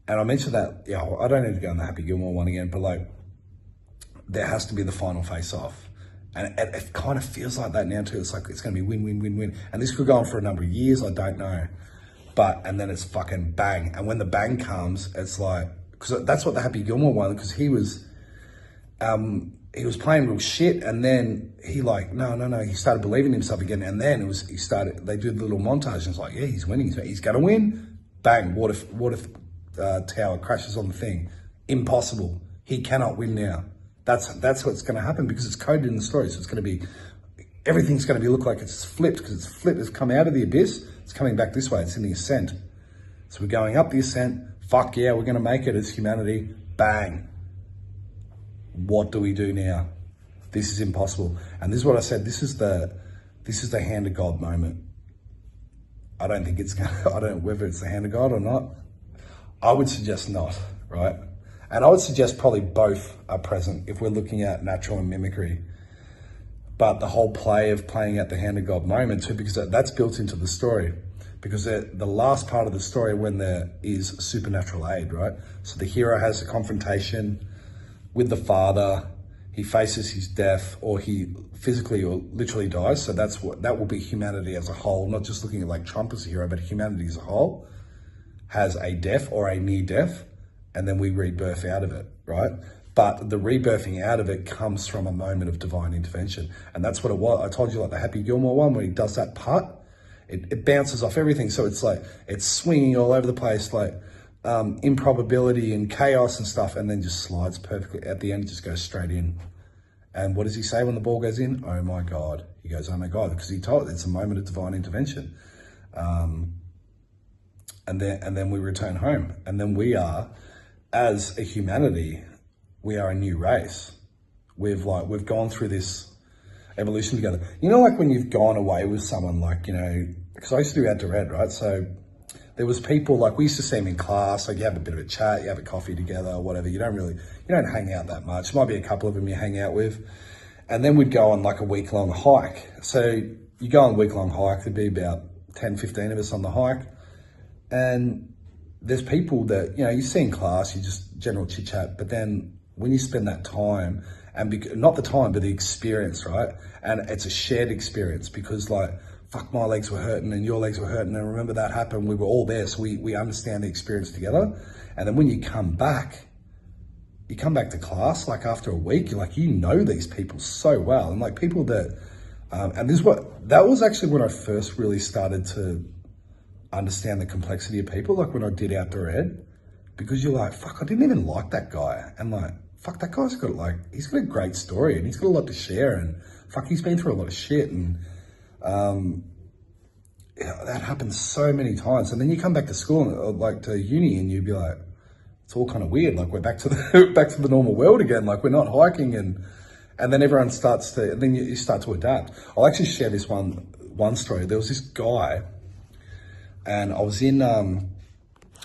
And I mentioned that, I don't need to go on the Happy Gilmore one again, but there has to be the final face-off. And it kind of feels like that now too. It's it's going to be win, win, win, win. And this could go on for a number of years, I don't know. And then it's fucking bang. And when the bang comes, it's because that's what the Happy Gilmore one, because he was playing real shit, and then he no, he started believing in himself again, and then they do the little montage, and it's yeah, he's winning, he's going to win. Bang, what if tower crashes on the thing? Impossible. He cannot win now. That's what's going to happen, because it's coded in the story. So it's going to be, everything's going to be look like it's flipped, because it's flipped. It's come out of the abyss. It's coming back this way. It's in the ascent. So we're going up the ascent. Fuck yeah, we're going to make it as humanity. Bang. What do we do now? This is impossible. And this is what I said, this is the hand of God moment. I don't think it's gonna, I don't know whether it's the hand of God or not. I would suggest not, right? And I would suggest probably both are present if we're looking at natural and mimicry. But the whole play of playing at the hand of God moment too, because that's built into the story. Because the last part of the story when there is supernatural aid, right? So the hero has a confrontation with the father, he faces his death, or he physically or literally dies. So that will be humanity as a whole, not just looking at like Trump as a hero, but humanity as a whole has a death or a near death, and then we rebirth out of it, right? But the rebirthing out of it comes from a moment of divine intervention. And that's what it was. I told you like the Happy Gilmore one, when he does that part, it bounces off everything. So it's like, it's swinging all over the place, like improbability and chaos and stuff, and then just slides perfectly. At the end, it just goes straight in. And what does he say when the ball goes in? Oh my God. He goes, oh my God, because he told it's a moment of divine intervention. And then we return home. And then we are, as a humanity, we are a new race. We've gone through this evolution together. You know, like when you've gone away with someone, like, you know, because I used to do outdoor ed, right? So there was people, like we used to see them in class, like you have a bit of a chat, you have a coffee together or whatever. You don't hang out that much. Might be a couple of them you hang out with. And then we'd go on like a week-long hike. So you go on a week-long hike, there'd be about 10, 15 of us on the hike. And there's people that, you know, you see in class, you just general chit chat, but then when you spend that time, and not the time, but the experience, right? And it's a shared experience because like, fuck, my legs were hurting and your legs were hurting. And remember that happened, we were all there. So we understand the experience together. And then when you come back to class, like after a week, you're like, you know these people so well. And like people that, and that was actually when I first really started to understand the complexity of people, like when I did outdoor ed, because you're like, fuck, I didn't even like that guy. And like, fuck, that guy's got he's got a great story and he's got a lot to share, and fuck, he's been through a lot of shit. And that happens so many times. And then you come back to school, or like to uni, and you'd be like, it's all kind of weird. Like we're back to the normal world again. Like we're not hiking, and then everyone starts to, and then you start to adapt. I'll actually share this one story. There was this guy, and I was in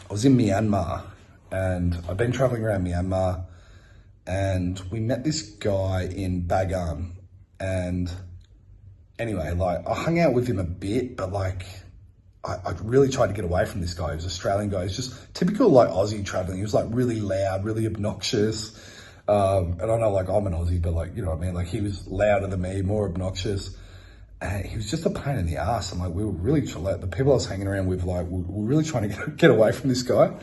Myanmar, and I've been traveling around Myanmar, and we met this guy in Bagan. And anyway, like I hung out with him a bit, but like I really tried to get away from this guy. He was an Australian guy. He's just typical like Aussie traveling. He was like really loud, really obnoxious. And I know like I'm an Aussie, but like, you know what I mean? Like he was louder than me, more obnoxious. And he was just a pain in the ass. And like, we were really, like the people I was hanging around with, like, were really trying to get away from this guy.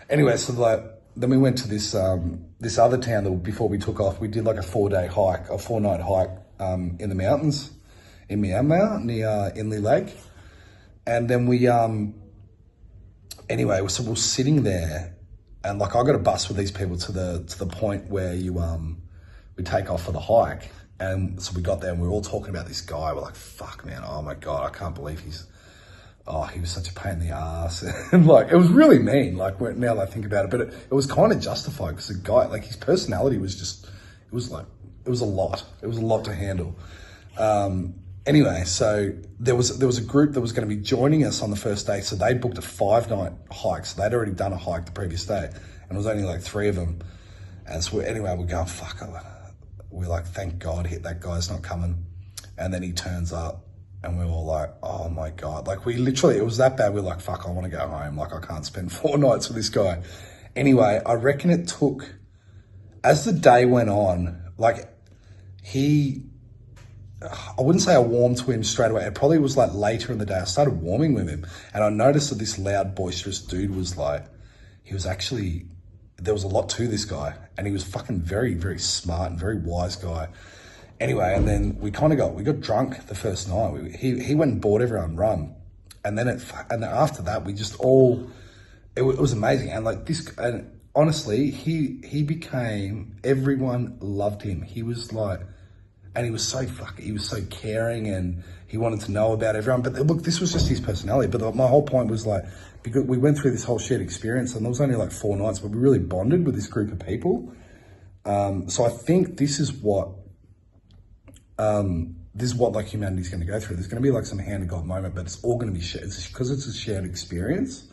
Anyway, so like, then we went to this other town that before we took off, we did like a 4-night hike in the mountains in Myanmar near Inle Lake. And then we, anyway, so we're sitting there, and like I got a bus with these people to the point where we take off for the hike. And so we got there and we were all talking about this guy. We're like, fuck man, oh my God, I can't believe he was such a pain in the ass. And like, it was really mean, like now that I think about it, but it was kind of justified because the guy, like his personality was just, it was a lot to handle. Anyway, so there was a group that was going to be joining us on the first day. So they booked a 5-night hike. So they'd already done a hike the previous day, and it was only like 3 of them. And so anyway, we're going, fuck, we're like, thank God that guy's not coming. And then he turns up, and we're all like, oh my God. Like we literally, it was that bad. We're like, fuck, I want to go home. Like I can't spend 4 nights with this guy. Anyway, I reckon it took, as the day went on, like I wouldn't say I warmed to him straight away. It probably was like later in the day. I started warming with him, and I noticed that this loud, boisterous dude was like, there was a lot to this guy, and he was fucking very, very smart and very wise guy. Anyway, and then we got drunk the first night. He went and bought everyone rum, and then after that we just all, it was amazing. And like this, and honestly, he became, everyone loved him. He was like, and he was so caring, and he wanted to know about everyone. But look, this was just his personality. But my whole point was like, because we went through this whole shared experience, and there was only like 4 nights, but we really bonded with this group of people. So I think this is what this is what like humanity's going to go through. There's going to be like some hand of God moment, but it's all going to be shared. It's because it's a shared experience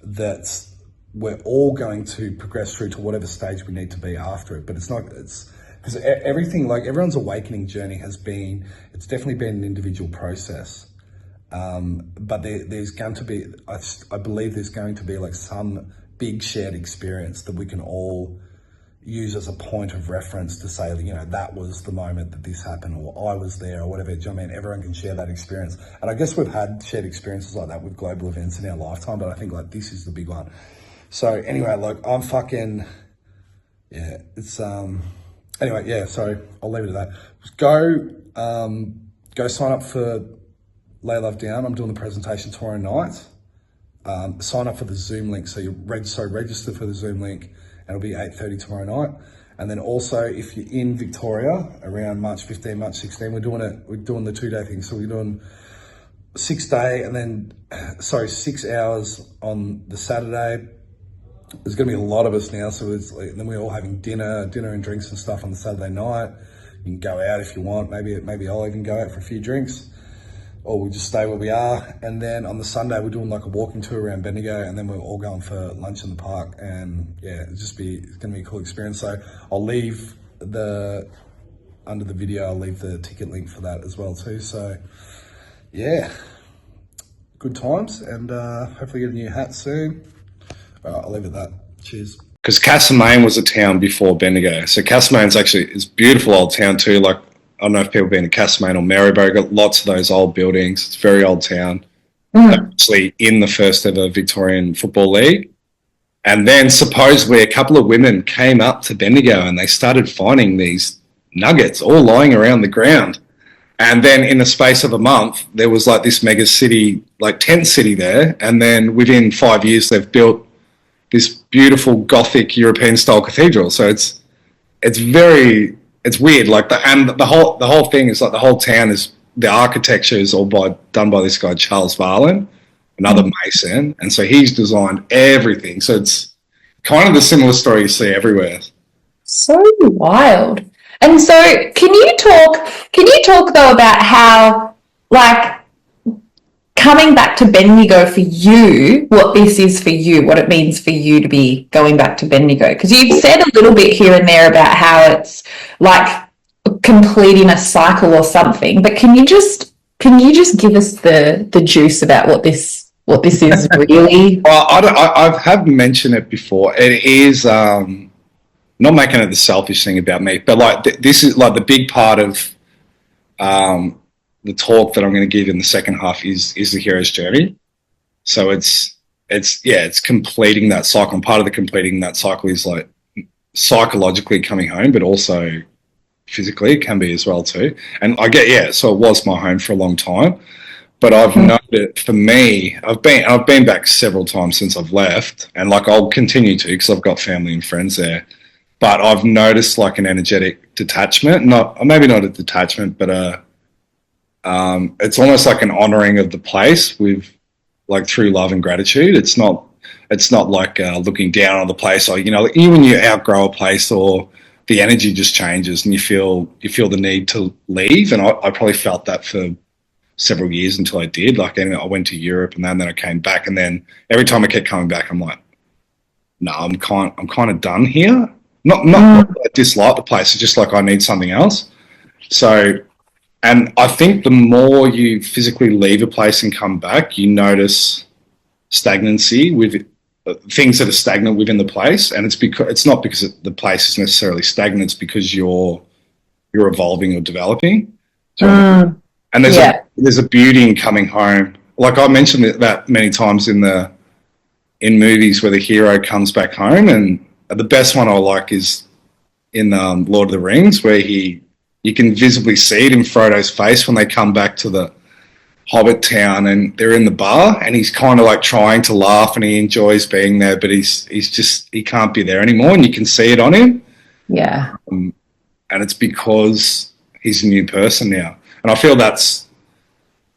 that we're all going to progress through to whatever stage we need to be after it. But it's because everything, like everyone's awakening journey it's definitely been an individual process. But there's going to be, I believe there's going to be like some big shared experience that we can all use as a point of reference to say, you know, that was the moment that this happened, or I was there, or whatever. Do you know what I mean? Everyone can share that experience. And I guess we've had shared experiences like that with global events in our lifetime, but I think like this is the big one. So anyway, like I'm fucking, yeah, it's, anyway, yeah, so I'll leave it at that. Just go sign up for Lay Love Down. I'm doing the presentation tomorrow night. Sign up for the Zoom link. So register for the Zoom link, and it'll be 8:30 tomorrow night. And then also, if you're in Victoria around March 15, March 16, we're doing the 2-day thing. So we're doing 6 hours on the Saturday. There's going to be a lot of us now, so then we're all having dinner and drinks and stuff on the Saturday night. You can go out if you want. Maybe I'll even go out for a few drinks, or we'll just stay where we are. And then on the Sunday, we're doing like a walking tour around Bendigo, and then we're all going for lunch in the park. And yeah, it's going to be a cool experience. So I'll leave under the video, I'll leave the ticket link for that as well too. So yeah, good times, and hopefully get a new hat soon. All right, I'll leave it at that. Cheers. Because Castlemaine was a town before Bendigo. So Castlemaine's it's a beautiful old town too. Like, I don't know if people have been to Castlemaine or Maryborough, got lots of those old buildings. It's a very old town. Actually in the first ever Victorian Football League. And then supposedly a couple of women came up to Bendigo and they started finding these nuggets all lying around the ground. And then in the space of a month, there was like this mega city, like tent city there. And then within 5 years, they've built this beautiful Gothic European style cathedral. So it's weird. Like the whole thing is like the whole town is, the architecture is all done by this guy, Charles Varlin, another Mason. And so he's designed everything. So it's kind of the similar story you see everywhere. So wild. And so can you talk though about how, like, coming back to Bendigo for you, what this is for you, what it means for you to be going back to Bendigo? Because you've said a little bit here and there about how it's like completing a cycle or something, but can you just give us the juice about what this is really? Well, I have mentioned it before. It is not making it the selfish thing about me, but like this is like the big part of the talk that I'm going to give in the second half is the hero's journey. So it's completing that cycle. And part of the completing that cycle is like psychologically coming home, but also physically it can be as well too. And so it was my home for a long time, but I've noted for me, I've been back several times since I've left, and like I'll continue to because I've got family and friends there. But I've noticed like an energetic detachment, maybe not a detachment, but it's almost like an honoring of the place with like through love and gratitude. It's not like looking down on the place, or, you know, even when you outgrow a place or the energy just changes and you feel the need to leave. And I probably felt that for several years until I did. Like, I went to Europe and then I came back, and then every time I kept coming back, I'm like, no, I'm kind of done here. Not that I dislike the place. It's just like I need something else. So, and I think the more you physically leave a place and come back, you notice stagnancy with things that are stagnant within the place. And it's not because the place is necessarily stagnant. It's because you're evolving or developing. And there's a beauty in coming home. Like I mentioned that many times in movies where the hero comes back home, and the best one I like is in Lord of the Rings, where you can visibly see it in Frodo's face when they come back to the Hobbit town and they're in the bar, and he's kind of like trying to laugh and he enjoys being there, but he can't be there anymore, and you can see it on him. Yeah. And it's because he's a new person now. And I feel that's,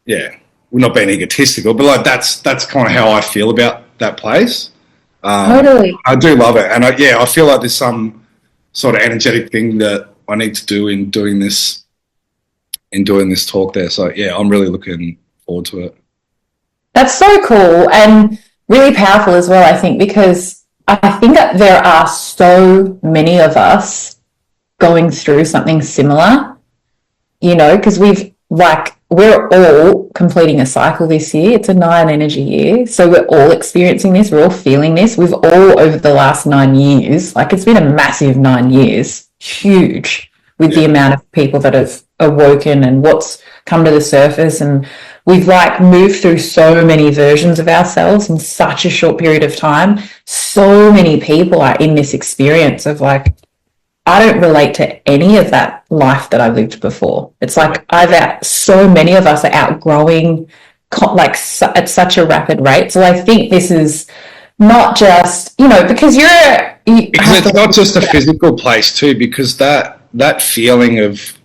we're not being egotistical, but like that's kind of how I feel about that place. Totally. I do love it. And I feel like there's some sort of energetic thing that I need to do in doing this in doing this talk there. So yeah, I'm really looking forward to it. That's so cool and really powerful as well, I think, because I think that there are so many of us going through something similar, you know, because we're all completing a cycle this year. It's a 9 energy year. So we're all experiencing this. We're all feeling this. We've all, over the last 9 years, like it's been a massive 9 years, huge, with the amount of people that have awoken and what's come to the surface. And we've like moved through so many versions of ourselves in such a short period of time. So many people are in this experience of like, I don't relate to any of that life that I lived before. It's like so many of us are outgrowing at such a rapid rate. So I think this is not just, you know, because it's not just a physical place too, because that feeling of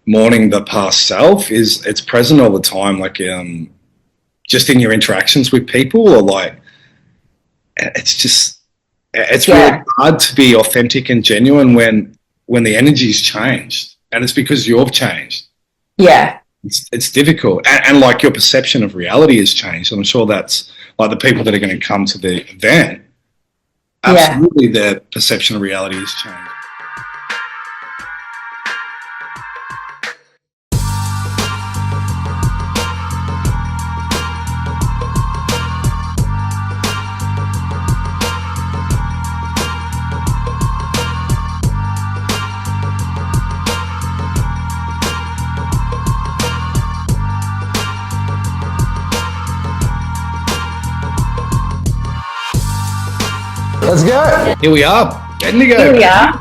mourning the past self it's present all the time, like just in your interactions with people, or like it's really hard to be authentic and genuine when the energy's changed, and it's because you've changed. Yeah, it's difficult, and like your perception of reality has changed. And I'm sure that's like the people that are going to come to the event. Absolutely, their perception of reality has changed. Let's go. Here we are. Bendigo. Here we are.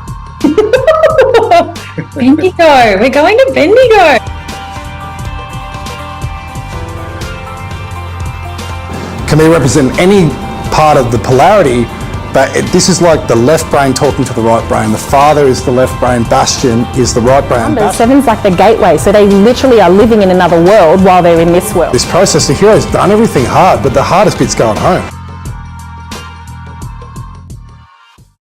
Bendigo. We're going to Bendigo. Can they represent any part of the polarity? But this is like the left brain talking to the right brain. The father is the left brain. Bastion is the right brain. Number 7's like the gateway. So they literally are living in another world while they're in this world. This process, the hero's done everything hard, but the hardest bit's going home.